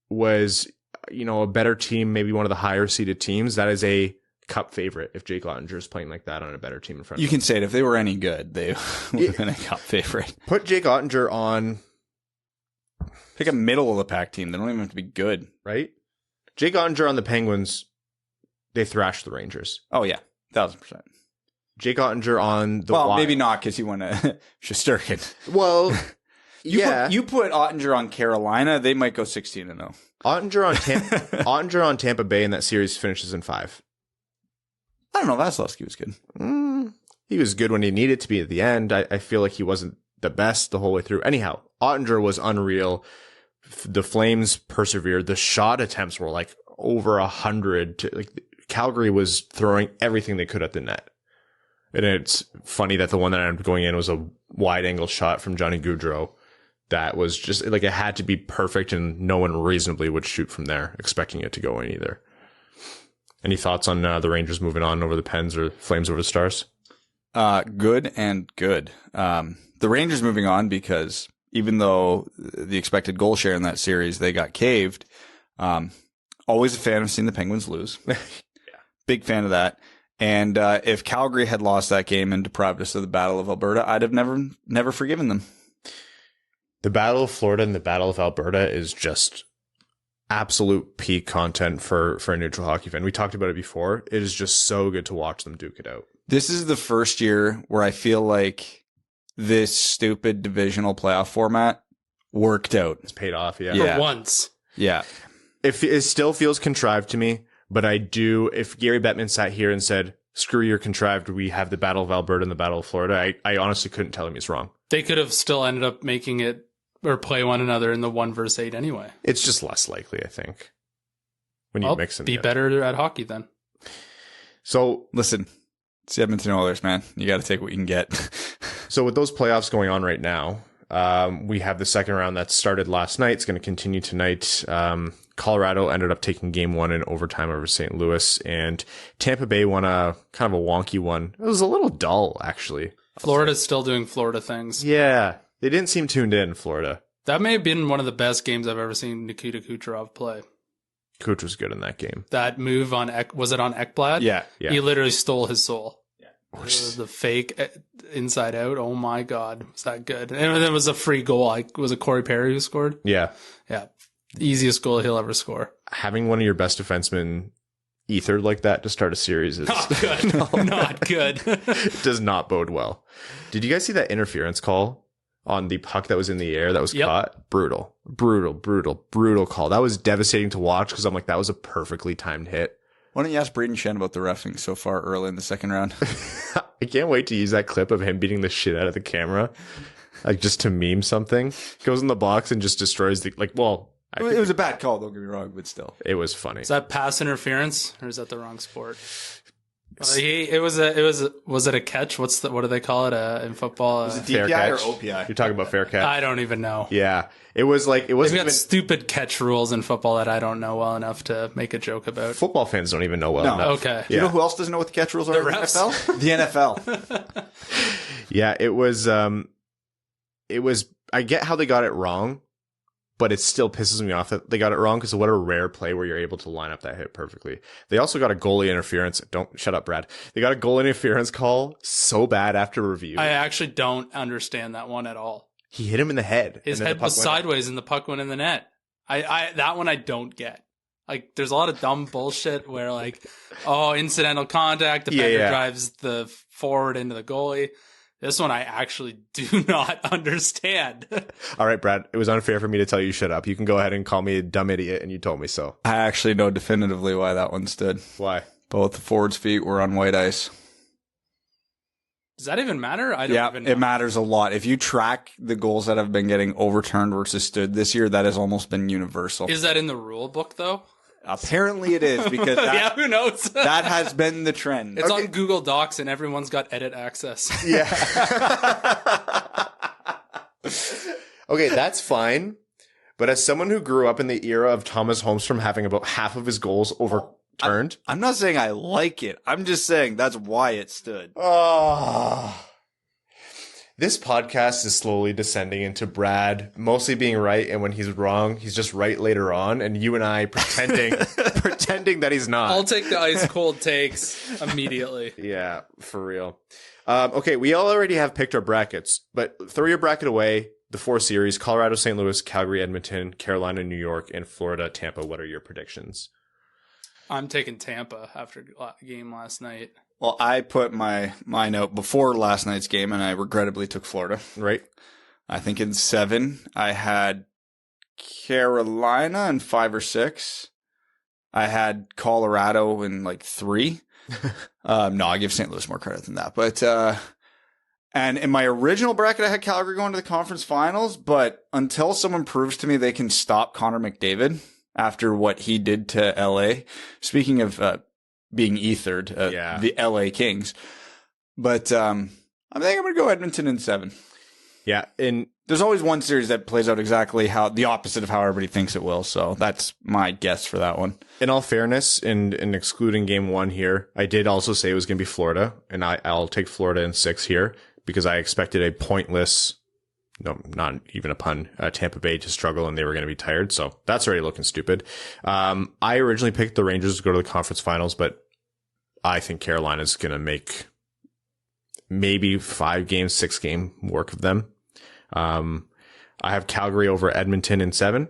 was, a better team, maybe one of the higher seeded teams, that is a cup favorite if Jake Oettinger is playing like that on a better team in front of You can say it. If they were any good, they would have been a cup favorite. Put Jake Oettinger on... Pick a middle of the pack team. They don't even have to be good. Right? Jake Oettinger on the Penguins, they thrashed the Rangers. Oh, yeah. 1,000%. Jake Oettinger on the... Well, maybe not, because he won a Shesterkin. Well... You put Oettinger on Carolina, they might go 16-0. Oettinger on Tampa Bay in that series finishes in 5. I don't know. Vasilevsky was good. He was good when he needed to be at the end. I feel like he wasn't the best the whole way through. Anyhow, Oettinger was unreal. The Flames persevered. The shot attempts were like over 100. Calgary was throwing everything they could at the net. And it's funny that the one that ended up going in was a wide angle shot from Johnny Gaudreau. That was just like, it had to be perfect, and no one reasonably would shoot from there expecting it to go in either. Any thoughts on the Rangers moving on over the Pens or Flames over the Stars? Good and good. The Rangers moving on because even though the expected goal share in that series, they got caved. Always a fan of seeing the Penguins lose. Yeah. Big fan of that. And if Calgary had lost that game and deprived us of the Battle of Alberta, I'd have never forgiven them. The Battle of Florida and the Battle of Alberta is just absolute peak content for a neutral hockey fan. We talked about it before. It is just so good to watch them duke it out. This is the first year where I feel like this stupid divisional playoff format worked out. It's paid off, yeah. For once. Yeah. It still feels contrived to me, but I do. If Gary Bettman sat here and said, screw your contrived, we have the Battle of Alberta and the Battle of Florida, I honestly couldn't tell him he's wrong. They could have still ended up making it or play one another in the 1-8 anyway. It's just less likely, I think. When you mix them. Be better at hockey then. So listen, it's the Edmonton Oilers, man. You got to take what you can get. So with those playoffs going on right now, we have the second round that started last night. It's going to continue tonight. Colorado ended up taking game 1 in overtime over St. Louis, and Tampa Bay won a kind of a wonky one. It was a little dull, actually. Florida's still doing Florida things. Yeah. They didn't seem tuned in, Florida. That may have been one of the best games I've ever seen Nikita Kucherov play. Kuch was good in that game. That move on was it on Ekblad? Yeah. He literally stole his soul. Yeah. The fake inside out. Oh my God. Was that good? And it was a free goal. Was it Corey Perry who scored? Yeah. Yeah. Easiest goal he'll ever score. Having one of your best defensemen ethered like that to start a series is Not good. Not good. it does not bode well. Did you guys see that interference call on the puck that was in the air that was caught? Brutal call. That was devastating to watch because I'm like, that was a perfectly timed hit. Why don't you ask Braden Shen about the reffing so far early in the second round? I can't wait to use that clip of him beating the shit out of the camera, like just to meme something. Goes in the box and just destroys the It was a bad call, don't get me wrong, but still. It was funny. Is that pass interference or is that the wrong sport? Was it a catch? What do they call it in football? Was it fair DPI catch. or OPI? You're talking about fair catch. I don't even know. Yeah, it was like it wasn't They've got even. stupid catch rules in football that I don't know well enough to make a joke about. Football fans don't even know well enough. Okay. You know who else doesn't know what the catch rules are in the refs. NFL? The NFL. Yeah, it was. I get how they got it wrong, but it still pisses me off that they got it wrong because what a rare play where you're able to line up that hit perfectly. They also got a goalie interference. Don't shut up, Brad. They got a goal interference call so bad after review. I actually don't understand that one at all. He hit him in the head. His head was sideways and the puck went in the net. I that one I don't get. Like, there's a lot of dumb bullshit where incidental contact, defender drives the forward into the goalie. This one I actually do not understand. All right, Brad, it was unfair for me to tell you shut up. You can go ahead and call me a dumb idiot, and you told me so. I actually know definitively why that one stood. Why? Both the forward's feet were on white ice. Does that even matter? I don't even know. It matters a lot. If you track the goals that have been getting overturned versus stood this year, that has almost been universal. Is that in the rule book, though? Apparently it is, because that, who knows? that has been the trend. It's on Google Docs, and everyone's got edit access. Yeah. Okay, that's fine. But as someone who grew up in the era of Thomas Holmstrom having about half of his goals overturned. I'm not saying I like it. I'm just saying that's why it stood. Oh. This podcast is slowly descending into Brad mostly being right, and when he's wrong, he's just right later on, and you and I pretending that he's not. I'll take the ice cold takes immediately. Yeah, for real. Okay, we already have picked our brackets, but throw your bracket away. The 4 series: Colorado, St. Louis, Calgary, Edmonton, Carolina, New York, and Florida, Tampa. What are your predictions? I'm taking Tampa after game last night. Well, I put my note before last night's game, and I regrettably took Florida. Right. I think in 7, I had Carolina in 5 or 6. I had Colorado in 3. No, I give St. Louis more credit than that. But and in my original bracket, I had Calgary going to the conference finals. But until someone proves to me they can stop Connor McDavid after what he did to LA, speaking of being ethered, the LA Kings. But I think I'm going to go Edmonton in 7. Yeah, and there's always one series that plays out exactly how the opposite of how everybody thinks it will. So that's my guess for that one. in all fairness, and excluding game 1 here, I did also say it was going to be Florida, and I'll take Florida in 6 here because I expected a pointless, no, not even a pun, Tampa Bay to struggle and they were going to be tired. So that's already looking stupid. I originally picked the Rangers to go to the conference finals, but I think Carolina's going to make maybe 5 game, 6 game work of them. I have Calgary over Edmonton in 7,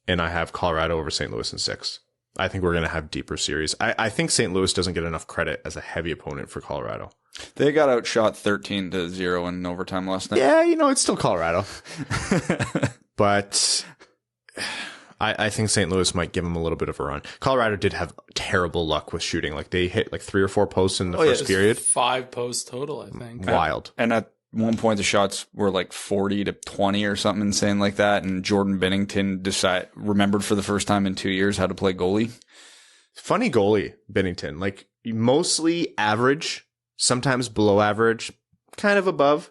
and I have Colorado over St. Louis in 6. I think we're going to have deeper series. I think St. Louis doesn't get enough credit as a heavy opponent for Colorado. They got outshot 13-0 in overtime last night. Yeah, it's still Colorado. But I think St. Louis might give them a little bit of a run. Colorado did have terrible luck with shooting. They hit 3 or 4 posts in the first period. 5 posts total, I think. Wild. And at one point, the shots were 40-20 or something insane like that. And Jordan Binnington remembered for the first time in 2 years how to play goalie. Funny goalie, Binnington. Mostly average, sometimes below average, kind of above.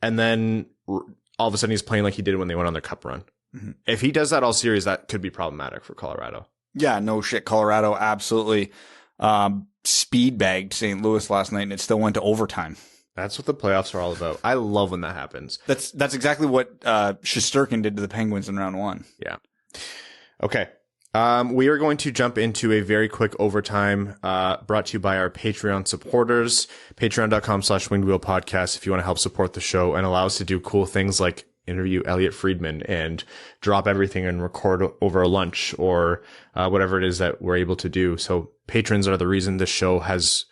And then all of a sudden he's playing like he did when they went on their cup run. Mm-hmm. If he does that all series, that could be problematic for Colorado. Yeah, no shit. Colorado absolutely speed bagged St. Louis last night, and it still went to overtime. That's what the playoffs are all about. I love when that happens. That's exactly what Shesterkin did to the Penguins in round 1. Yeah. Okay. We are going to jump into a very quick overtime brought to you by our Patreon supporters. Patreon.com/wingedwheelpodcast if you want to help support the show and allow us to do cool things like interview Elliotte Friedman and drop everything and record over a lunch or whatever it is that we're able to do. So patrons are the reason this show has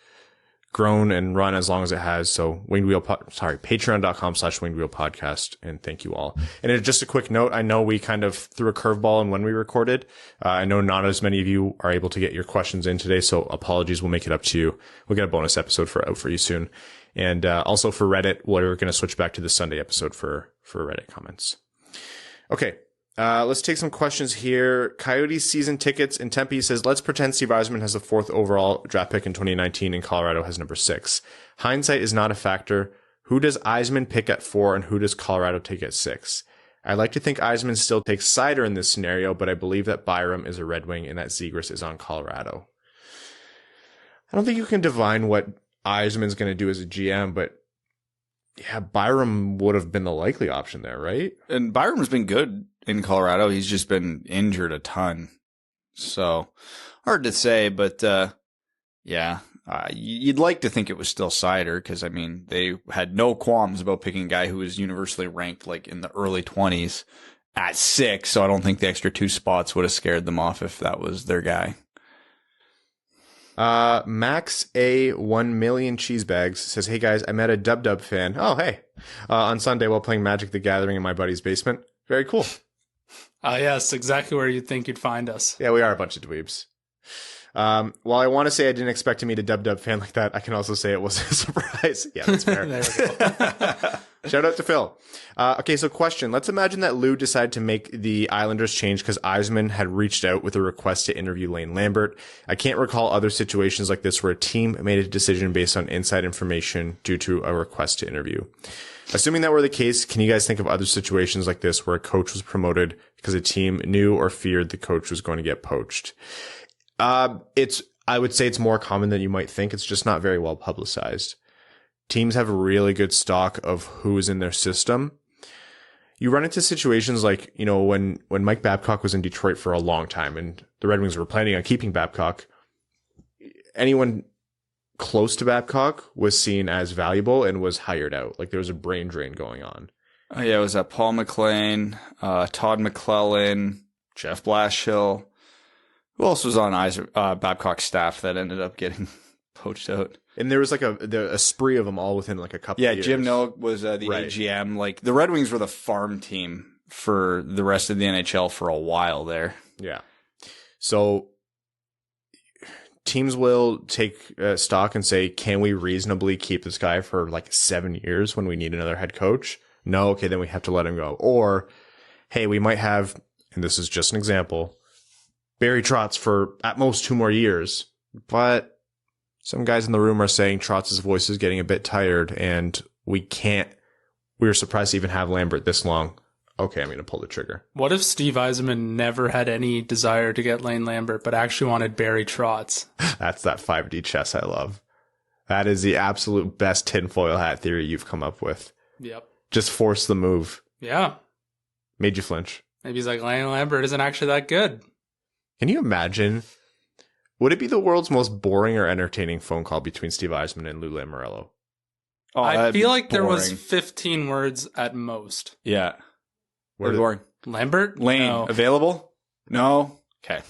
grown and run as long as it has. So patreon.com/Winged Wheel Podcast. And thank you all. And just a quick note. I know we kind of threw a curveball in when we recorded. I know not as many of you are able to get your questions in today. So apologies. We'll make it up to you. We'll get a bonus episode out for you soon. And, also for Reddit, we're going to switch back to the Sunday episode for Reddit comments. Okay. Let's take some questions here. Coyotes season tickets in Tempe says, let's pretend Steve Yzerman has the 4th overall draft pick in 2019 and Colorado has number 6. Hindsight is not a factor. Who does Yzerman pick at 4 and who does Colorado take at 6? I like to think Yzerman still takes Seider in this scenario, but I believe that Byram is a Red Wing and that Zegras is on Colorado. I don't think you can divine what Yzerman's going to do as a GM, but yeah, Byram would have been the likely option there, right? And Byram's been good in Colorado. He's just been injured a ton. So hard to say, but you'd like to think it was still Seider because, I mean, they had no qualms about picking a guy who was universally ranked like in the early 20s at 6. So I don't think the extra 2 spots would have scared them off if that was their guy. Max A 1 million cheese bags says, hey guys, I met a Dub fan. Oh, hey, on Sunday while playing Magic the Gathering in my buddy's basement. Very cool. Yes, exactly where you'd think you'd find us. Yeah, we are a bunch of dweebs. While I want to say I didn't expect to meet a Dub fan like that, I can also say it was a surprise. Yeah, that's fair. There we go. Shout out to Phil. Okay, so question. Let's imagine that Lou decided to make the Islanders change because Yzerman had reached out with a request to interview Lane Lambert. I can't recall other situations like this where a team made a decision based on inside information due to a request to interview. Assuming that were the case, can you guys think of other situations like this where a coach was promoted because a team knew or feared the coach was going to get poached? I would say it's more common than you might think. It's just not very well publicized. Teams have a really good stock of who is in their system. You run into situations like, you know, when Mike Babcock was in Detroit for a long time and the Red Wings were planning on keeping Babcock, anyone close to Babcock was seen as valuable and was hired out. Like there was a brain drain going on. Oh, yeah, it was Paul McLean, Todd McClellan, Jeff Blashill. Who else was on Babcock's staff that ended up getting poached out? And there was like a spree of them all within like a couple of years. Jim Noak was the AGM. Like the Red Wings were the farm team for the rest of the NHL for a while there. Yeah. So teams will take stock and say, can we reasonably keep this guy for like 7 years when we need another head coach? No. Okay. Then we have to let him go. Or, hey, we might have, and this is just an example, Barry Trotz for at most 2 more years, but some guys in the room are saying Trotz's voice is getting a bit tired and we were surprised to even have Lambert this long. Okay, I'm going to pull the trigger. What if Steve Yzerman never had any desire to get Lane Lambert, but actually wanted Barry Trotz? That's that 5D chess I love. That is the absolute best tinfoil hat theory you've come up with. Yep. Just force the move. Yeah. Made you flinch. Maybe he's like, Lane Lambert isn't actually that good. Can you imagine? Would it be the world's most boring or entertaining phone call between Steve Yzerman and Lou Lamoriello? Oh, I feel like there was 15 words at most. Yeah. Where's boring? Lambert? Lane. No. Available? No. Okay.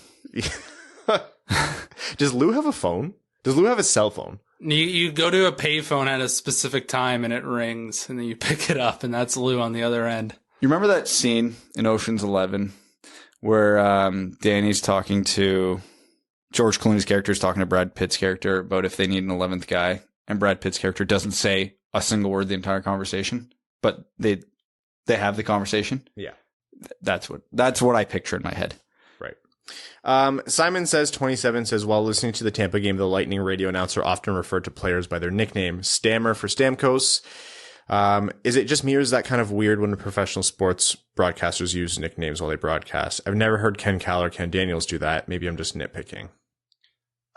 Does Lou have a phone? Does Lou have a cell phone? You go to a payphone at a specific time and it rings and then you pick it up and that's Lou on the other end. You remember that scene in Ocean's 11 where Danny's talking to George Clooney's character is talking to Brad Pitt's character about if they need an 11th guy, and Brad Pitt's character doesn't say a single word the entire conversation, but they have the conversation. Yeah. That's what I picture in my head. Right. Simon says 27 says, while listening to the Tampa game, the Lightning radio announcer often referred to players by their nickname. Stammer for Stamkos. Is it just me or is that kind of weird when professional sports broadcasters use nicknames while they broadcast? I've never heard Ken Cal or Ken Daniels do that. Maybe I'm just nitpicking.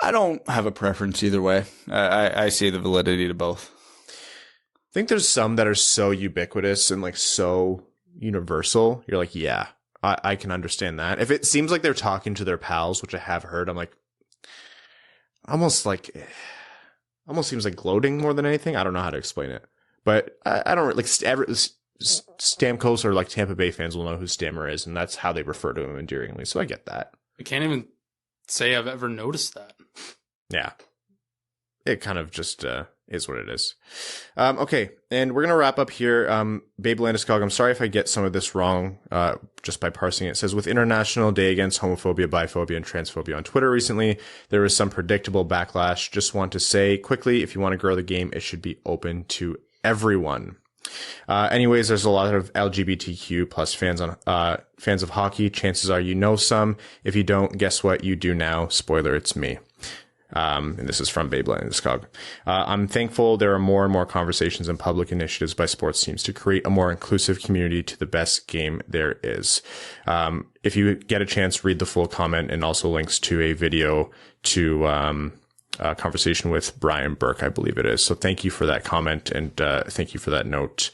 I don't have a preference either way. I see the validity to both. I think there's some that are so ubiquitous and like so universal. You're like, yeah, I can understand that. If it seems like they're talking to their pals, which I have heard, I'm like, almost seems like gloating more than anything. I don't know how to explain it, but I don't like Stamkos or like Tampa Bay fans will know who Stammer is, and that's how they refer to him endearingly. So I get that. I can't even say I've ever noticed that. Yeah. It kind of just is what it is. Okay, and we're going to wrap up here. Babe Landeskog, I'm sorry if I get some of this wrong just by parsing it. It says, with International Day Against Homophobia, Biphobia, and Transphobia on Twitter recently, there was some predictable backlash. Just want to say quickly, if you want to grow the game, it should be open to everyone. Anyways, there's a lot of LGBTQ plus fans of hockey. Chances are you know some. If you don't, guess what? You do now. Spoiler, it's me. And this is from Babe Landeskog. I'm thankful there are more and more conversations and public initiatives by sports teams to create a more inclusive community to the best game there is. If you get a chance, read the full comment and also links to a video to a conversation with Brian Burke, I believe it is. So thank you for that comment, and thank you for that note.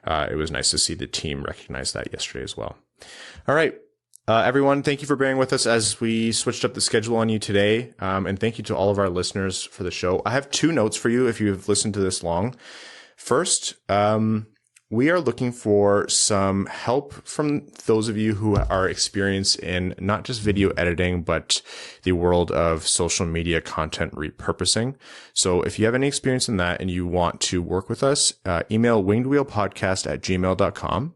It was nice to see the team recognize that yesterday as well. All right. Everyone, thank you for bearing with us as we switched up the schedule on you today. And thank you to all of our listeners for the show. I have 2 notes for you if you've listened to this long. First, we are looking for some help from those of you who are experienced in not just video editing, but the world of social media content repurposing. So if you have any experience in that and you want to work with us, email wingedwheelpodcast@gmail.com.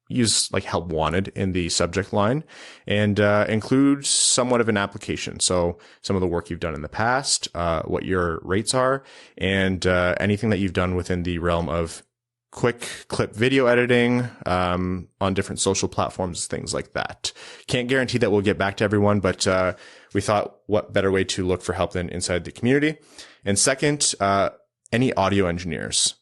Use like help wanted in the subject line, and include somewhat of an application. So some of the work you've done in the past, what your rates are, and anything that you've done within the realm of quick clip video editing on different social platforms, things like that. Can't guarantee that we'll get back to everyone, but we thought what better way to look for help than inside the community. And second, any audio engineers.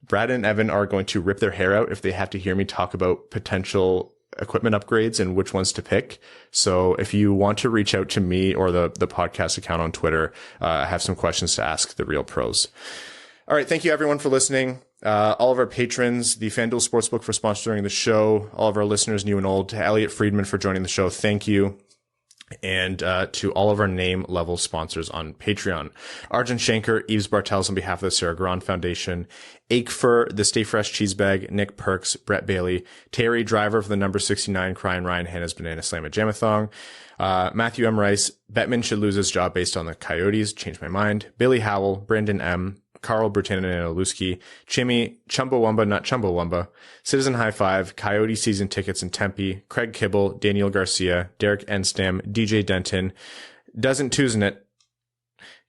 Brad and Evan are going to rip their hair out if they have to hear me talk about potential equipment upgrades and which ones to pick. So if you want to reach out to me or the podcast account on Twitter, I have some questions to ask the real pros. All right. Thank you everyone for listening. All of our patrons, the FanDuel Sportsbook for sponsoring the show, all of our listeners, new and old, to Elliotte Friedman for joining the show. Thank you. And to all of our name level sponsors on Patreon: Arjun Shankar, Yves Bartels on behalf of the Sarah Grand Foundation, Akefer, the Stay Fresh Cheese Bag, Nick Perks, Brett Bailey, Terry Driver for the number 69, Crying Ryan, Hannah's Banana Slam at Jamathon, Matthew M. Rice, Bettman should lose his job based on the Coyotes, changed my mind, Billy Howell, Brendan M., Carl Bertanen and Aluski, Chimmy, Chumbawamba, not Chumbawamba, Citizen High Five, Coyote Season Tickets in Tempe, Craig Kibble, Daniel Garcia, Derek Enstam, DJ Denton, Doesn't Tuesn't It,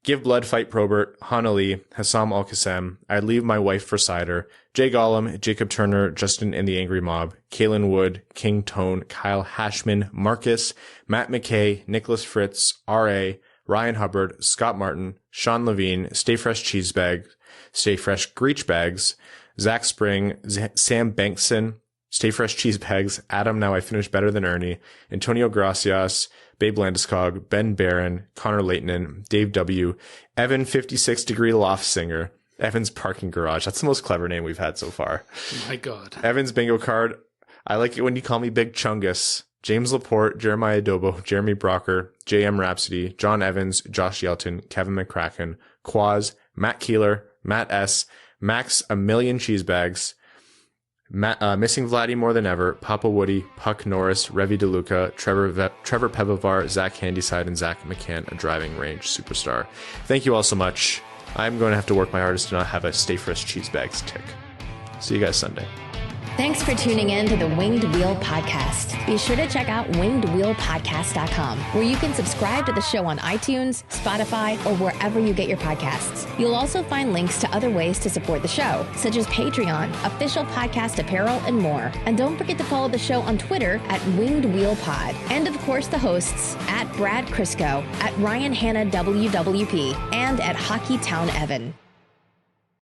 Give Blood, Fight Probert, Han Ali, Hassam Al-Qassem, I'd Leave My Wife for Cider, Jay Gollum, Jacob Turner, Justin and the Angry Mob, Kalen Wood, King Tone, Kyle Hashman, Marcus, Matt McKay, Nicholas Fritz, R.A., Ryan Hubbard, Scott Martin, Sean Levine, Stay Fresh Cheese Bag, Stay Fresh Greach Bags, Zach Spring, Sam Bankson, Stay Fresh Cheese Bags, Adam Now I Finish Better Than Ernie, Antonio Gracias, Babe Landeskog, Ben Barron, Connor Leighton, Dave W., Evan 56 Degree Loft Singer, Evan's Parking Garage. That's the most clever name we've had so far. Oh my God. Evan's Bingo Card. I like it when you call me Big Chungus. James Laporte, Jeremiah Adobo, Jeremy Brocker, JM Rhapsody, John Evans, Josh Yelton, Kevin McCracken, Quaz, Matt Keeler, Matt S., Max A Million Cheese Bags, Missing Vladdy More Than Ever, Papa Woody, Puck Norris, Revi DeLuca, Trevor Pevovar, Zach Handyside, and Zach McCann, a driving range superstar. Thank you all so much. I'm going to have to work my hardest to not have a Stay Fresh Cheese Bags tick. See you guys Sunday. Thanks for tuning in to the Winged Wheel Podcast. Be sure to check out wingedwheelpodcast.com, where you can subscribe to the show on iTunes, Spotify, or wherever you get your podcasts. You'll also find links to other ways to support the show, such as Patreon, official podcast apparel, and more. And don't forget to follow the show on Twitter at Winged Wheel Pod. And of course, the hosts at Brad Crisco, at Ryan Hanna WWP, and at Hockey Town Evan.